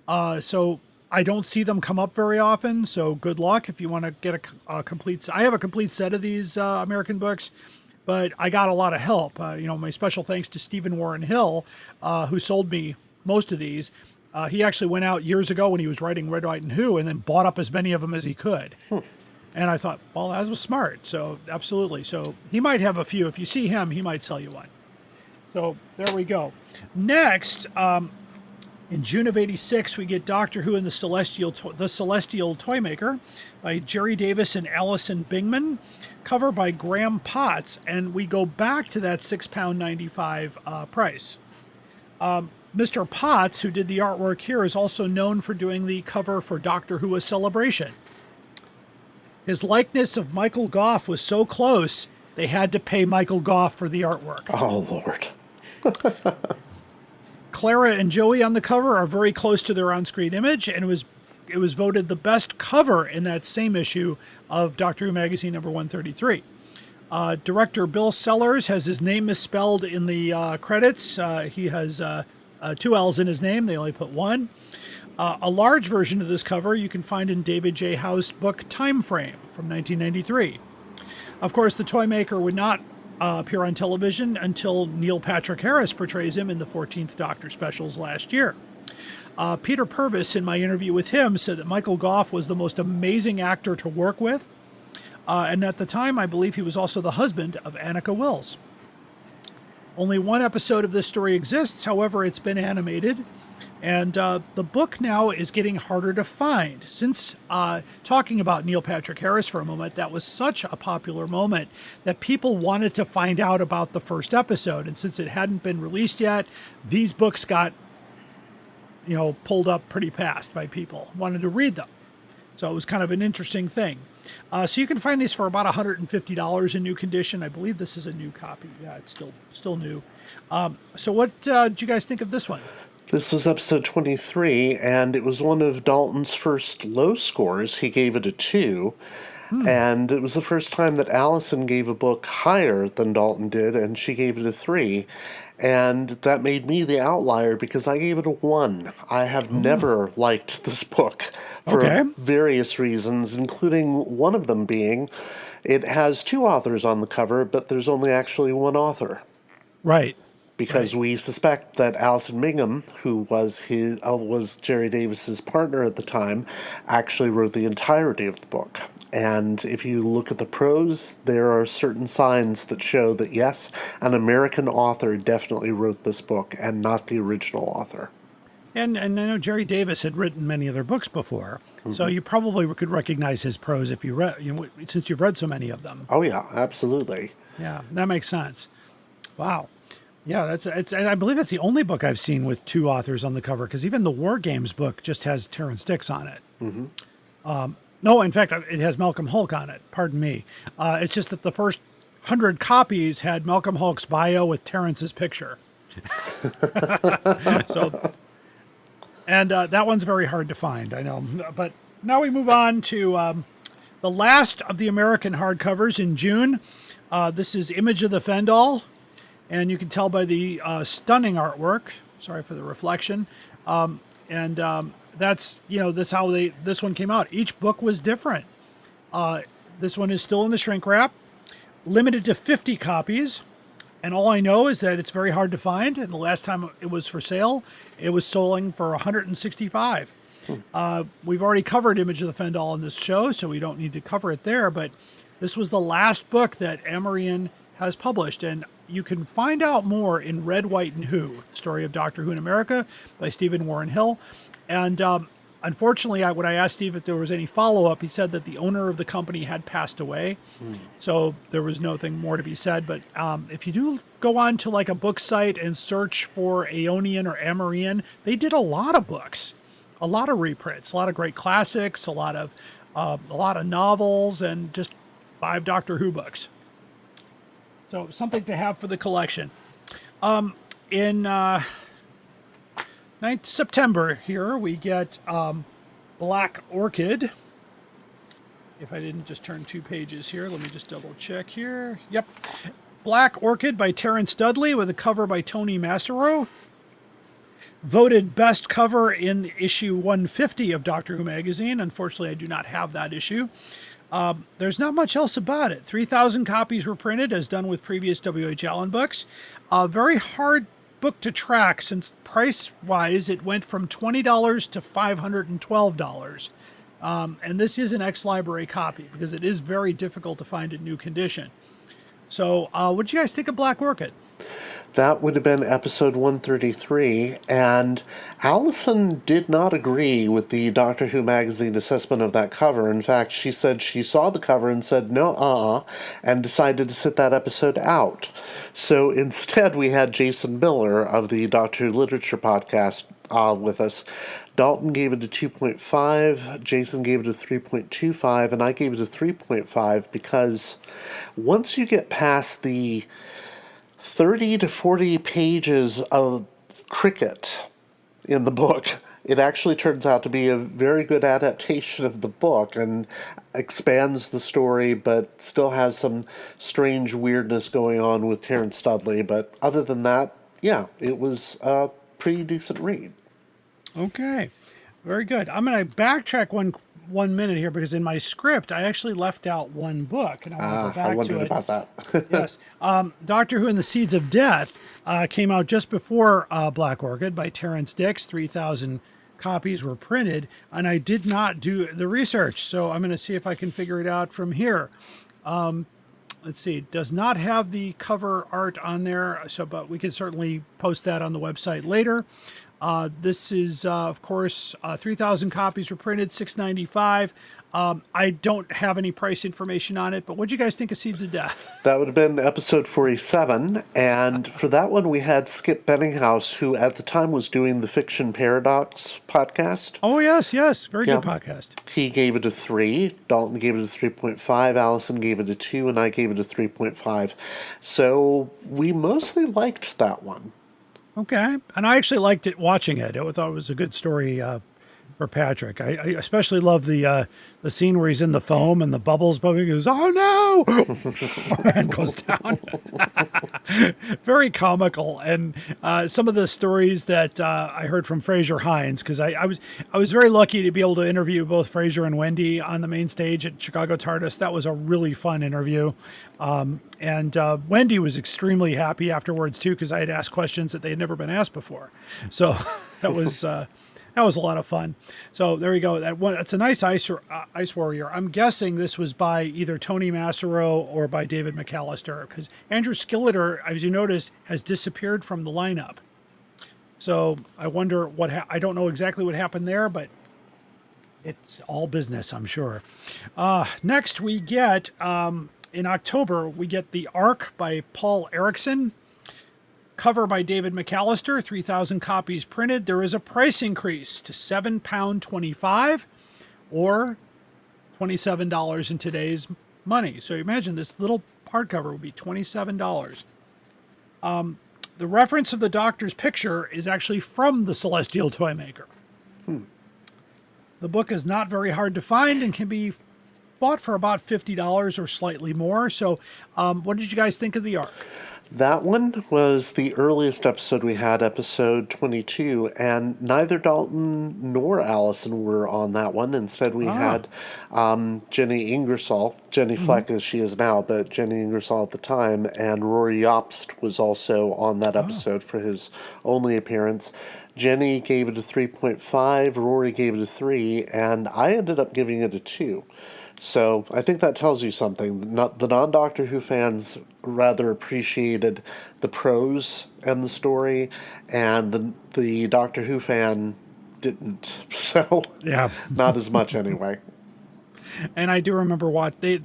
So I don't see them come up very often, so good luck if you want to get a complete... I have a complete set of these American books, but I got a lot of help. My special thanks to Stephen Warren Hill, who sold me most of these. He actually went out years ago when he was writing Red, White, and Who, and then bought up as many of them as he could. And I thought, well, that was smart. So absolutely. So he might have a few. If you see him, he might sell you one. So there we go. Next, in June of '86, we get Doctor Who and the Celestial Toymaker by Jerry Davis and Alison Bingman, cover by Graham Potts, and we go back to that £6.95 price. Mr. Potts, who did the artwork here, is also known for doing the cover for Doctor Who: A Celebration. His likeness of Michael Gough was so close, they had to pay Michael Gough for the artwork. Oh, Lord. Clara and Joey on the cover are very close to their on-screen image, and it was voted the best cover in that same issue of Doctor Who Magazine number 133. Director Bill Sellers has his name misspelled in the credits. He has 2 L's in his name. They only put 1. A large version of this cover you can find in David J. Howe's book Time Frame from 1993. Of course, the Toymaker would not appear on television until Neil Patrick Harris portrays him in the 14th Doctor specials last year. Peter Purvis, in my interview with him, said that Michael Goff was the most amazing actor to work with. And at the time, I believe he was also the husband of Annika Wills. Only one episode of this story exists, however, it's been animated. And the book now is getting harder to find. Since talking about Neil Patrick Harris for a moment, that was such a popular moment that people wanted to find out about the first episode. And since it hadn't been released yet, these books got, pulled up pretty fast by people, wanted to read them. So it was kind of an interesting thing. So you can find these for about $150 in new condition. I believe this is a new copy. Yeah, it's still new. So what did you guys think of this one? This was episode 23, and it was one of Dalton's first low scores. He gave it a 2, and it was the first time that Allison gave a book higher than Dalton did, and she gave it a 3. And that made me the outlier because I gave it a 1. I have never liked this book for various reasons, including one of them being it has 2 authors on the cover, but there's only actually one author. Right. Because we suspect that Allison Mingham, who was Jerry Davis's partner at the time, actually wrote the entirety of the book. And if you look at the prose, there are certain signs that show that, yes, an American author definitely wrote this book and not the original author. And I know Jerry Davis had written many other books before, so you probably could recognize his prose if you read, since you've read so many of them. Oh yeah, absolutely. Yeah, that makes sense. Wow. Yeah, and I believe it's the only book I've seen with 2 authors on the cover, because even the War Games book just has Terrence Dix on it. No, in fact, it has Malcolm Hulke on it. Pardon me. It's just that the first 100 copies had Malcolm Hulke's bio with Terrence's picture. And that one's very hard to find, I know. But now we move on to the last of the American hardcovers in June. This is Image of the Fendahl. And you can tell by the stunning artwork. Sorry for the reflection. That's how this one came out. Each book was different. This one is still in the shrink wrap, limited to 50 copies. And all I know is that it's very hard to find. And the last time it was for sale, it was selling for 165. We've already covered Image of the Fendahl in this show, so we don't need to cover it there. But this was the last book that Amereon has published. And you can find out more in Red, White, and Who, Story of Doctor Who in America by Stephen Warren Hill. And unfortunately, when I asked Steve if there was any follow-up, he said that the owner of the company had passed away. So there was nothing more to be said. But if you do go on to like a book site and search for Aeonian or Amereon, they did a lot of books, a lot of reprints, a lot of great classics, a lot of novels, and just 5 Doctor Who books. So something to have for the collection. In September here, we get Black Orchid. If I didn't just turn 2 pages here, let me just double check here. Yep. Black Orchid by Terrence Dudley with a cover by Tony Massaro. Voted best cover in issue 150 of Doctor Who magazine. Unfortunately, I do not have that issue. There's not much else about it. 3,000 copies were printed, as done with previous W.H. Allen books. Very hard book to track, since price-wise it went from $20 to $512. And this is an ex-library copy, because it is very difficult to find in new condition. So what do you guys think of Black Orchid? That would have been episode 133, and Allison did not agree with the Doctor Who magazine assessment of that cover. In fact, she said she saw the cover and said no, and decided to sit that episode out. So instead, we had Jason Miller of the Doctor Who Literature podcast with us. Dalton gave it a 2.5, Jason gave it a 3.25, and I gave it a 3.5 because once you get past the 30 to 40 pages of cricket in the book, it actually turns out to be a very good adaptation of the book and expands the story, but still has some strange weirdness going on with Terrence Dudley. But other than that, yeah, it was a pretty decent read. Okay, very good. I'm going to backtrack one minute here, because in my script I actually left out one book, and I want to go back to it. I wondered about that. Yes, Doctor Who and the Seeds of Death came out just before Black Orchid by Terrence Dix. 3,000 copies were printed, and I did not do the research, so I'm going to see if I can figure it out from here. Let's see, does not have the cover art on there, but we can certainly post that on the website later. This is, of course, 3,000 copies were printed, $6.95. I don't have any price information on it, but what do you guys think of Seeds of Death? That would have been episode 47, and for that one we had Skip Benninghouse, who at the time was doing the Fiction Paradox podcast. Oh, yes, very good podcast. He gave it a 3, Dalton gave it a 3.5, Allison gave it a 2, and I gave it a 3.5. So we mostly liked that one. Okay, and I actually liked it watching it. I thought it was a good story for Patrick. I especially love the scene where he's in the foam and the bubbles bubbling. He goes, "Oh no!" and goes down. Very comical, and some of the stories that I heard from Fraser Hines, because I was very lucky to be able to interview both Fraser and Wendy on the main stage at Chicago TARDIS. That was a really fun interview. And Wendy was extremely happy afterwards too, because I had asked questions that they had never been asked before. So that was a lot of fun. So there you go. That's a nice Ice Warrior. I'm guessing this was by either Tony Massaro or by David McAllister, because Andrew Skilleter, as you notice, has disappeared from the lineup. So I wonder I don't know exactly what happened there, but it's all business, I'm sure. Next we get, in October, we get The Ark by Paul Erickson. Cover by David McAllister, 3,000 copies printed. There is a price increase to £7.25 or $27 in today's money. So imagine this little hardcover would be $27. The reference of the Doctor's picture is actually from the Celestial Toymaker. The book is not very hard to find and can be bought for about $50 or slightly more. So what did you guys think of The Ark? That one was the earliest episode we had, episode 22, and neither Dalton nor Allison were on that one. Instead, we had Jenny Ingersoll, Jenny Fleck as she is now, but Jenny Ingersoll at the time, and Rory Jobst was also on that episode for his only appearance. Jenny gave it a 3.5, Rory gave it a 3, and I ended up giving it a 2. So I think that tells you something. The non-Doctor Who fans rather appreciated the prose and the story, and the Doctor Who fan didn't. So yeah, not as much anyway. And I do remember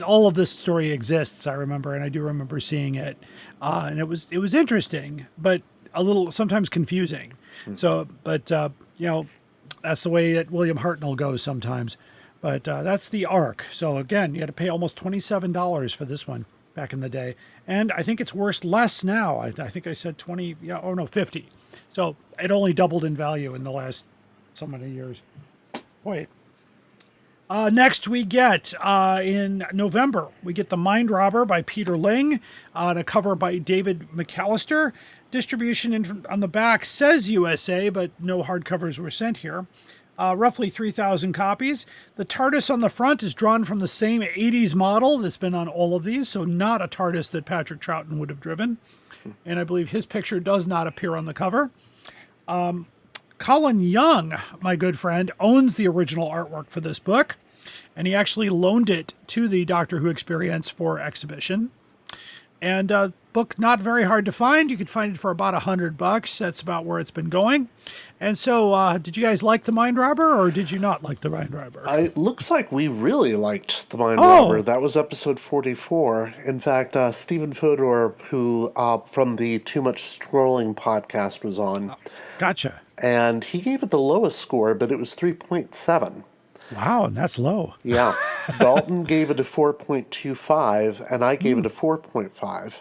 all of this story exists. I remember, and I do remember seeing it, and it was interesting, but a little sometimes confusing. So, but that's the way that William Hartnell goes sometimes. But that's The Ark. So again, you had to pay almost $27 for this one back in the day. And I think it's worth less now. I think I said 20, 50. So it only doubled in value in the last so many years. Boy. Next we get, in November, we get The Mind Robber by Peter Ling, on a cover by David McAllister. Distribution on the back says USA, but no hardcovers were sent here. Roughly 3,000 copies. The TARDIS on the front is drawn from the same 80s model that's been on all of these, so not a TARDIS that Patrick Troughton would have driven. And I believe his picture does not appear on the cover. Colin Young, my good friend, owns the original artwork for this book, and he actually loaned it to the Doctor Who Experience for exhibition. And book not very hard to find. You could find it for about $100. That's about where it's been going. And so, did you guys like The Mind Robber, or did you not like The Mind Robber? It looks like we really liked The Mind Robber. That was episode 44. In fact, Stephen Fodor, who from the Too Much Scrolling podcast, was on. Gotcha. And he gave it the lowest score, but it was 3.7. Wow, and that's low. Yeah. Dalton gave it a 4.25, and I gave it a 4.5,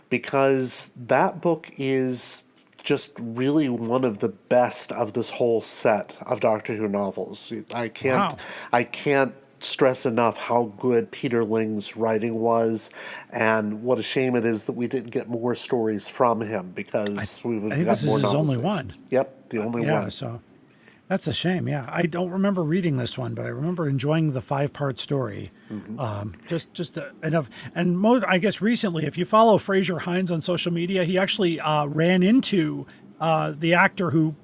because that book is just really one of the best of this whole set of Doctor Who novels. I can't stress enough how good Peter Ling's writing was, and what a shame it is that we didn't get more stories from him, because we would have got more novels. This is his only one. Yep, the only one. So That's a shame. Yeah, I don't remember reading this one, but I remember enjoying the 5-part story. Just enough. And I guess recently, if you follow Fraser Hines on social media, he actually ran into the actor who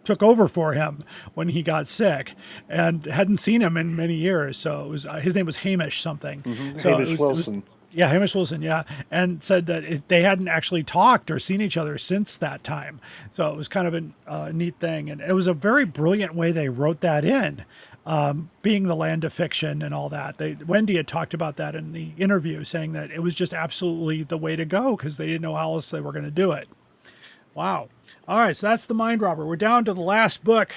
took over for him when he got sick, and hadn't seen him in many years. So it was his name was Hamish something. So Hamish Wilson. Yeah, Hamish Wilson, yeah. And said that they hadn't actually talked or seen each other since that time. So it was kind of a neat thing. And it was a very brilliant way they wrote that in, being the land of fiction and all that. Wendy had talked about that in the interview, saying that it was just absolutely the way to go because they didn't know how else they were going to do it. Wow. All right, so that's The Mind Robber. We're down to the last book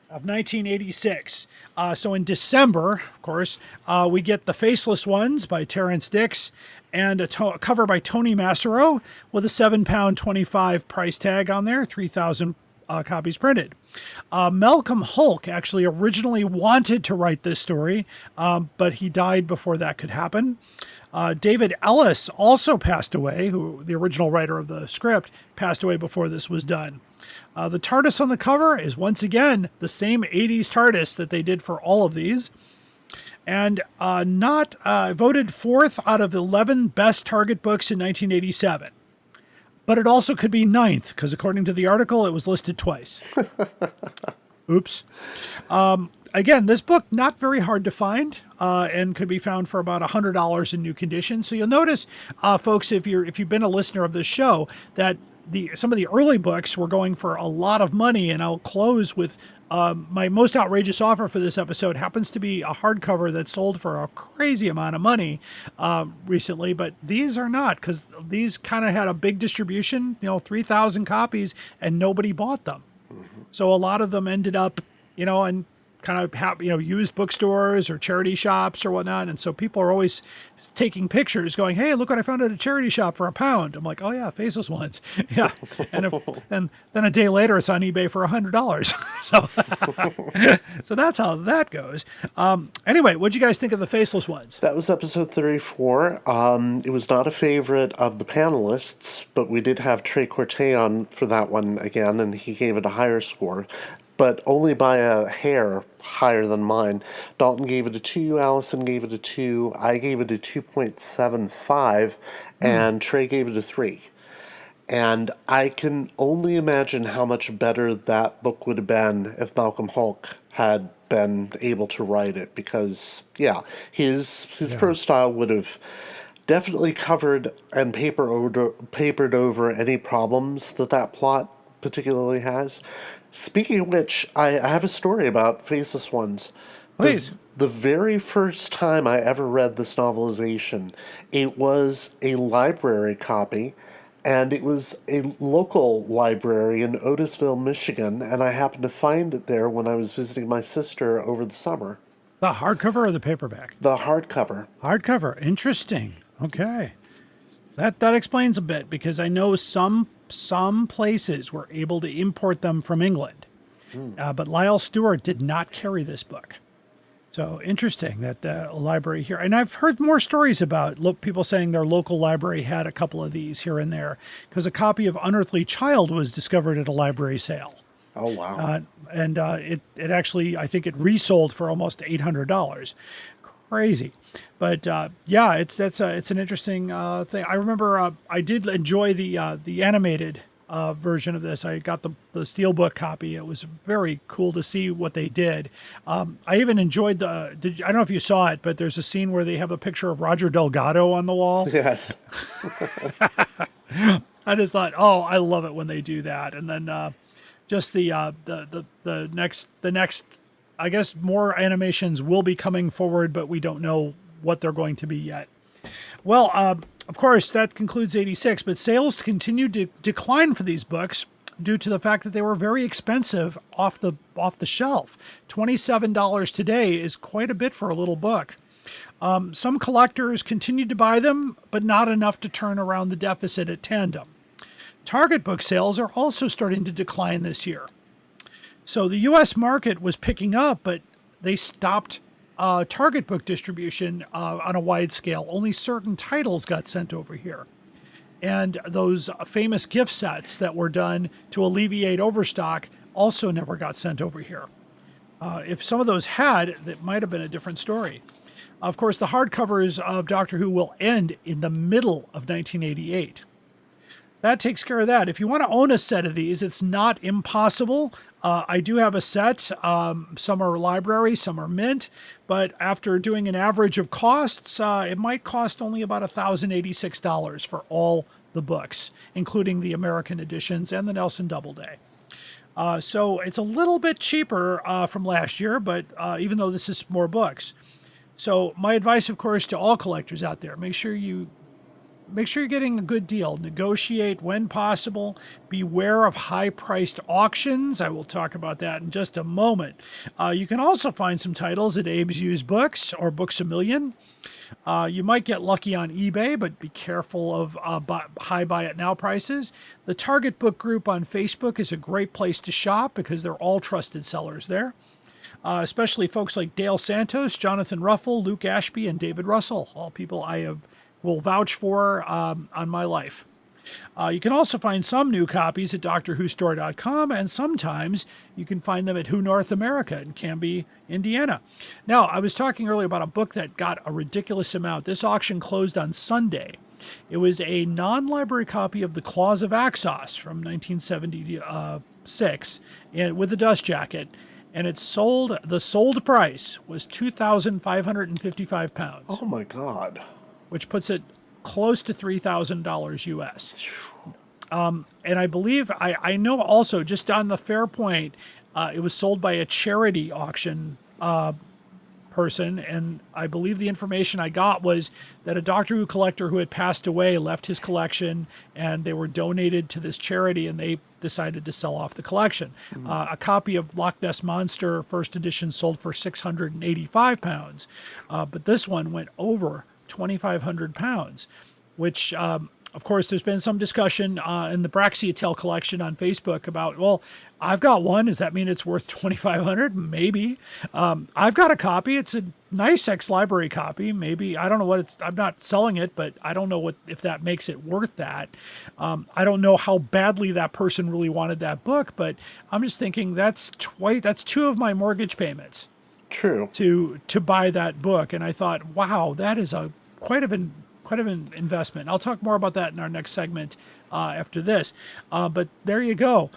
of 1986. So in December, of course, we get The Faceless Ones by Terrence Dix and a cover by Tony Macero with a £7.25 price tag on there, 3,000 copies printed. Malcolm Hulk actually originally wanted to write this story, but he died before that could happen. David Ellis also passed away, who the original writer of the script passed away before this was done. The TARDIS on the cover is once again the same 80s TARDIS that they did for all of these. And not voted 4th out of 11 best Target books in 1987. But it also could be 9th, because according to the article, it was listed twice. Oops. Again, this book, not very hard to find, and could be found for about $100 in new condition. So you'll notice, folks, if you've been a listener of this show, that some of the early books were going for a lot of money, and I'll close with my most outrageous offer for this episode happens to be a hardcover that sold for a crazy amount of money recently, but these are not, because these kind of had a big distribution, 3,000 copies, and nobody bought them. So a lot of them ended up, in kind of used bookstores or charity shops or whatnot, and so people are always taking pictures going, hey, look what I found at a charity shop for £1. I'm like, oh yeah, Faceless Ones. Yeah. And then a day later it's on eBay for $100. So that's how that goes. Anyway, what'd you guys think of The Faceless Ones? That was episode 34. It was not a favorite of the panelists, but we did have Trey Corte on for that one again, and he gave it a higher score, but only by a hair higher than mine. Dalton gave it a 2, Allison gave it a 2, I gave it a 2.75, and Trey gave it a 3. And I can only imagine how much better that book would have been if Malcolm Hulk had been able to write it, because, his prose style would have definitely covered and papered over any problems that plot particularly has. Speaking of which, I have a story about Faceless Ones. Please. The very first time I ever read this novelization, it was a library copy, and it was a local library in Otisville, Michigan, and I happened to find it there when I was visiting my sister over the summer. The hardcover or the paperback? The hardcover. Hardcover. Interesting. Okay. That explains a bit, because I know some places were able to import them from England. But Lyle Stewart did not carry this book. So interesting that the library here. And I've heard more stories about people saying their local library had a couple of these here and there, because a copy of Unearthly Child was discovered at a library sale. Oh, wow. And it actually, I think it resold for almost $800. Crazy. But it's an interesting thing. I remember I did enjoy the animated version of this. I got the steelbook copy. It was very cool to see what they did. I even enjoyed I don't know if you saw it, but there's a scene where they have a picture of Roger Delgado on the wall. Yes. I just thought, oh, I love it when they do that. And then just the next. I guess more animations will be coming forward, but we don't know what they're going to be yet. Well, of course, that concludes 86, but sales continued to decline for these books due to the fact that they were very expensive off the shelf. $27 today is quite a bit for a little book. Some collectors continued to buy them, but not enough to turn around the deficit at Tandem. Target book sales are also starting to decline this year. So the U.S. market was picking up, but they stopped Target book distribution on a wide scale. Only certain titles got sent over here. And those famous gift sets that were done to alleviate overstock also never got sent over here. If some of those had, that might have been a different story. Of course, the hardcovers of Doctor Who will end in the middle of 1988. That takes care of that. If you want to own a set of these, it's not impossible. I do have a set. Some are library, some are mint. But after doing an average of costs, it might cost only about $1,086 for all the books, including the American editions and the Nelson Doubleday. So it's a little bit cheaper from last year, but even though this is more books. So my advice, of course, to all collectors out there, make sure you're getting a good deal. Negotiate when possible. Beware of high-priced auctions. I will talk about that in just a moment. You can also find some titles at Abe's Used Books or Books A Million. You might get lucky on eBay, but be careful of high buy-it-now prices. The Target Book Group on Facebook is a great place to shop because they're all trusted sellers there. Especially folks like Dale Santos, Jonathan Ruffle, Luke Ashby, and David Russell, all people I will vouch for on my life. You can also find some new copies at DoctorWhoStore.com, and sometimes you can find them at Who North America in Canby, Indiana. Now, I was talking earlier about a book that got a ridiculous amount. This auction closed on Sunday. It was a non-library copy of The Claws of Axos from 1976 with a dust jacket. And the sold price was £2,555. Oh my God. Which puts it close to $3,000 US. And I believe, I know also, just on the fair point, it was sold by a charity auction person, and I believe the information I got was that a Doctor Who collector who had passed away left his collection, and they were donated to this charity, and they decided to sell off the collection. A copy of Loch Ness Monster first edition sold for £685, but this one went over £2,500, which, of course, there's been some discussion in the Braxiatel collection on Facebook about, well, I've got one. Does that mean it's worth $2,500? Maybe. I've got a copy. It's a nice ex-library copy. Maybe. I don't know what I'm not selling it, but I don't know if that makes it worth that. I don't know how badly that person really wanted that book, but I'm just thinking that's two of my mortgage payments. True. To buy that book, and I thought, wow, that is quite of an investment. I'll talk more about that in our next segment after this. But there you go.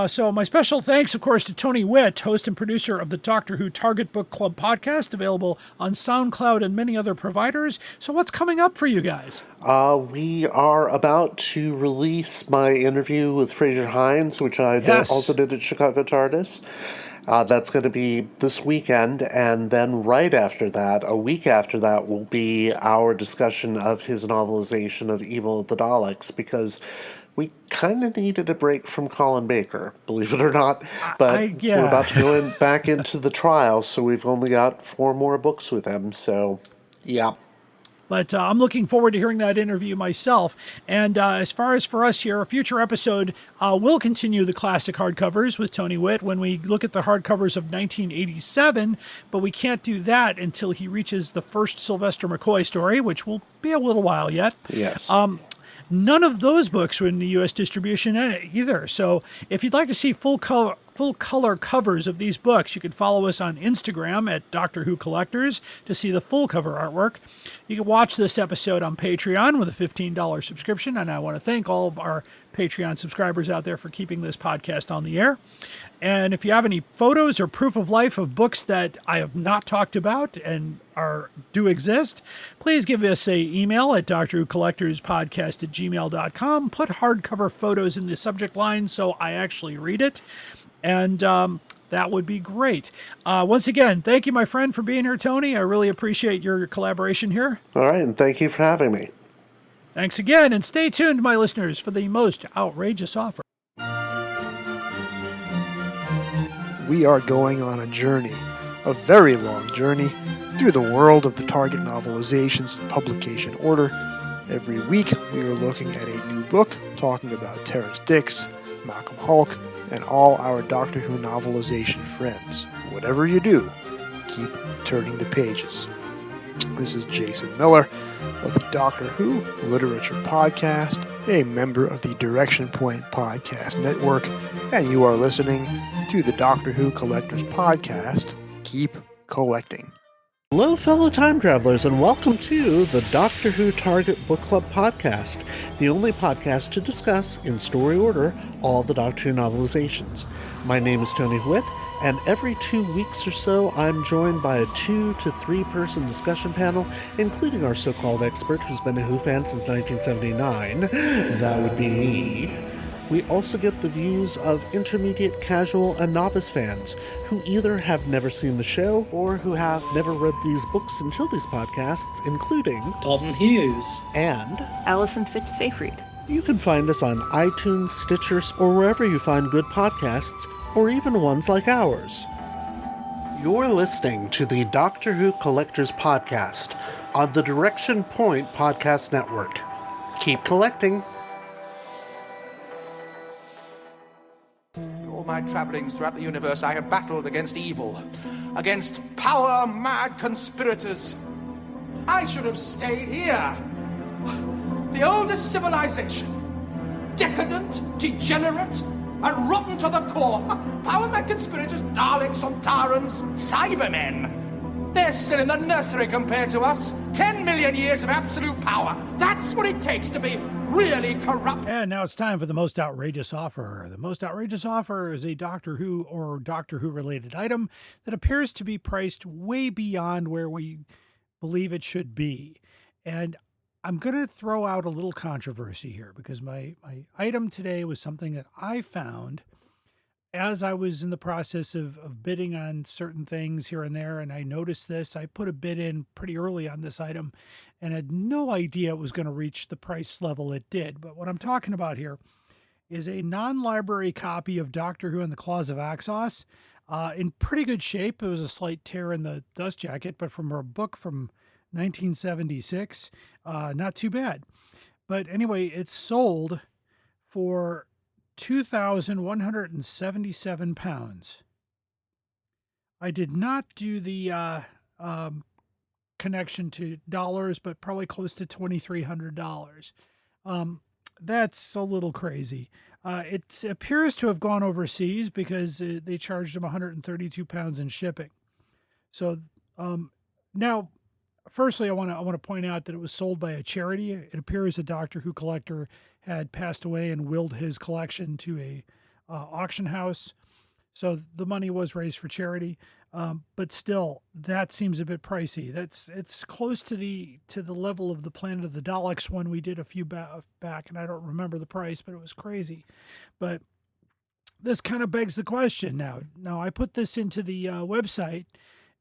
So my special thanks, of course, to Tony Whitt, host and producer of the Doctor Who Target Book Club podcast, available on SoundCloud and many other providers. So what's coming up for you guys? We are about to release my interview with Fraser Hines, which I also did at Chicago TARDIS. That's going to be this weekend, and then right after that, a week after that, will be our discussion of his novelization of Evil of the Daleks, because we kind of needed a break from Colin Baker, believe it or not, but we're about to go back into the trial, so we've only got 4 more books with him, so yeah. But I'm looking forward to hearing that interview myself. And as far as for us here, a future episode will continue the classic hardcovers with Tony Whitt when we look at the hardcovers of 1987. But we can't do that until he reaches the first Sylvester McCoy story, which will be a little while yet. Yes. None of those books were in the U.S. distribution either. So if you'd like to see full color covers of these books, you can follow us on Instagram at Doctor Who Collectors to see the full cover artwork. You can watch this episode on Patreon with a $15 subscription, and I want to thank all of our Patreon subscribers out there for keeping this podcast on the air. And if you have any photos or proof of life of books that I have not talked about and do exist, please give us an email at drwhocollectorspodcast@gmail.com. Put hardcover photos in the subject line so I actually read it. And that would be great. Once again, thank you, my friend, for being here, Tony. I really appreciate your collaboration here. All right, and thank you for having me. Thanks again, and stay tuned, my listeners, for the most outrageous offer. We are going on a journey, a very long journey, through the world of the Target novelizations in publication order. Every week, we are looking at a new book, talking about Terrence Dix, Malcolm Hulke, and all our Doctor Who novelization friends. Whatever you do, keep turning the pages. This is Jason Miller of the Doctor Who Literature Podcast. a member of the Direction Point Podcast Network, and you are listening to the Doctor Who Collectors Podcast. Keep collecting. Hello, fellow time travelers, and welcome to the Doctor Who Target Book Club podcast, the only podcast to discuss, in story order, all the Doctor Who novelizations. My name is Tony Whitt, and every 2 weeks or so, I'm joined by a 2 to 3 person discussion panel, including our so-called expert who's been a Who fan since 1979. That would be me. We also get the views of intermediate, casual, and novice fans who either have never seen the show or who have never read these books until these podcasts, including Dalton Hughes and Alison Seyfried. You can find us on iTunes, Stitcher, or wherever you find good podcasts, or even ones like ours. You're listening to the Doctor Who Collectors Podcast on the Direction Point Podcast Network. Keep collecting. All my travellings throughout the universe, I have battled against evil, against power-mad conspirators. I should have stayed here. The oldest civilization. Decadent, degenerate, and rotten to the core. Power-mad conspirators, Daleks, Sontarans, Cybermen. They're still in the nursery compared to us. 10 million years of absolute power. That's what it takes to be really corrupt. And now it's time for the most outrageous offer. The most outrageous offer is a Doctor Who or Doctor Who related item that appears to be priced way beyond where we believe it should be. And I'm going to throw out a little controversy here because my item today was something that I found as I was in the process of bidding on certain things here and there, and I noticed this. I put a bid in pretty early on this item and had no idea it was going to reach the price level it did. But what I'm talking about here is a non-library copy of Doctor Who and the Claws of Axos in pretty good shape. It was a slight tear in the dust jacket, but from a book from 1976, not too bad. But anyway, it's sold for £2,177. I did not do the connection to dollars, but probably close to $2,300. That's a little crazy. It appears to have gone overseas because they charged him £132 in shipping. So now, firstly, I want to point out that it was sold by a charity. It appears a Doctor Who collector had passed away and willed his collection to a auction house. So the money was raised for charity. But still, that seems a bit pricey. It's close to the level of the Planet of the Daleks one we did a few back, and I don't remember the price, but it was crazy. But this kind of begs the question now. Now, I put this into the website,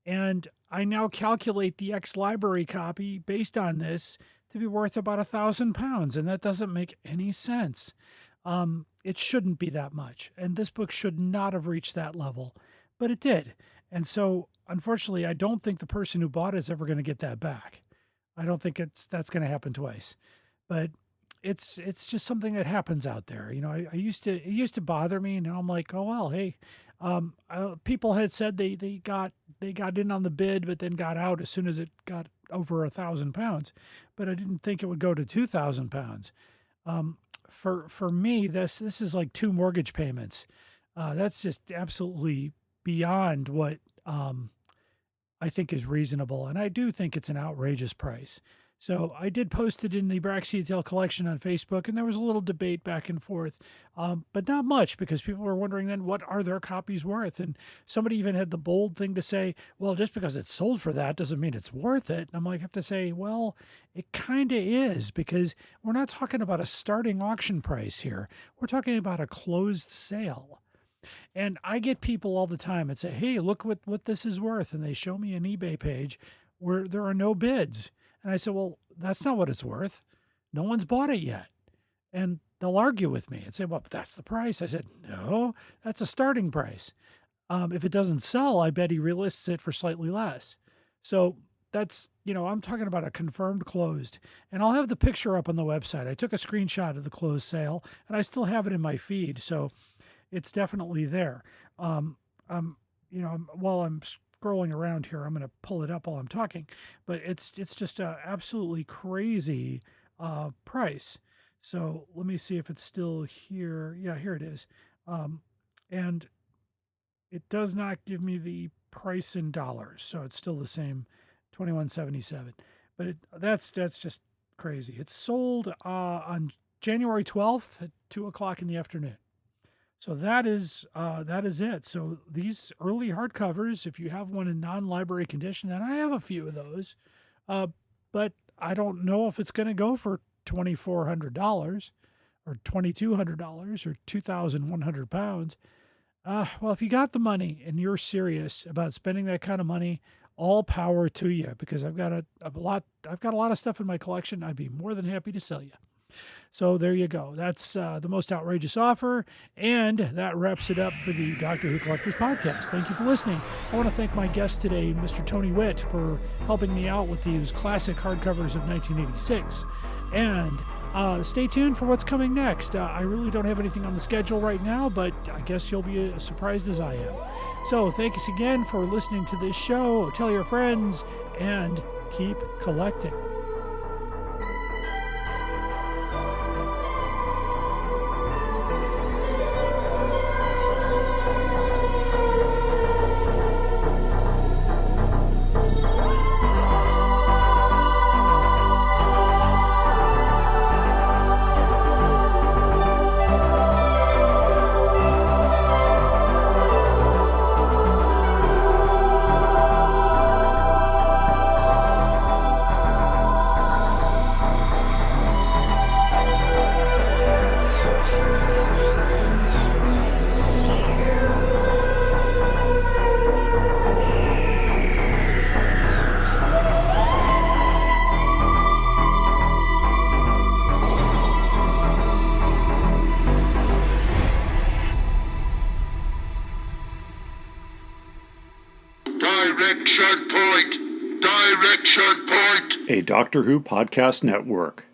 and I now calculate the ex-library copy based on this to be worth about £1,000, and that doesn't make any sense. It shouldn't be that much, and this book should not have reached that level, but it did. And so, unfortunately, I don't think the person who bought it is ever going to get that back. I don't think that's going to happen twice, but it's just something that happens out there. You know, it used to bother me, and now I'm like, oh well, hey. People had said they got in on the bid, but then got out as soon as it got over £1,000. But I didn't think it would go to £2,000. For me, this is like 2 mortgage payments. That's just absolutely beyond what I think is reasonable, and I do think it's an outrageous price. So I did post it in the Braxia Tale collection on Facebook, and there was a little debate back and forth, but not much, because people were wondering then, what are their copies worth? And somebody even had the bold thing to say, well, just because it's sold for that doesn't mean it's worth it. And I'm like, I have to say, well, it kind of is, because we're not talking about a starting auction price here. We're talking about a closed sale. And I get people all the time that say, hey, look what this is worth. And they show me an eBay page where there are no bids. And I said, well, that's not what it's worth. No one's bought it yet. And they'll argue with me and say, well, but that's the price. I said, no, that's a starting price. If it doesn't sell, I bet he relists it for slightly less. So that's, I'm talking about a confirmed closed. And I'll have the picture up on the website. I took a screenshot of the closed sale, and I still have it in my feed. So it's definitely there. While I'm scrolling around here, I'm going to pull it up while I'm talking, but it's just a absolutely crazy price. So let me see if it's still here. Yeah, here it is. And it does not give me the price in dollars, so it's still the same, $21.77. But that's just crazy. It's sold on January 12th at 2:00 in the afternoon. So that is it. So these early hardcovers, if you have one in non-library condition, and I have a few of those, but I don't know if it's going to go for $2,400 or $2,200 or 2,100 pounds. Well, if you got the money and you're serious about spending that kind of money, all power to you, because I've got a lot of stuff in my collection. I'd be more than happy to sell you. So there you go. That's the most outrageous offer, and that wraps it up for the Doctor Who Collectors Podcast. Thank you for listening. I want to thank my guest today, Mr. Tony Whitt, for helping me out with these classic hardcovers of 1986. And stay tuned for what's coming next. I really don't have anything on the schedule right now, but I guess you'll be as surprised as I am. So thanks again for listening to this show. Tell your friends, and keep collecting. A Doctor Who Podcast Network.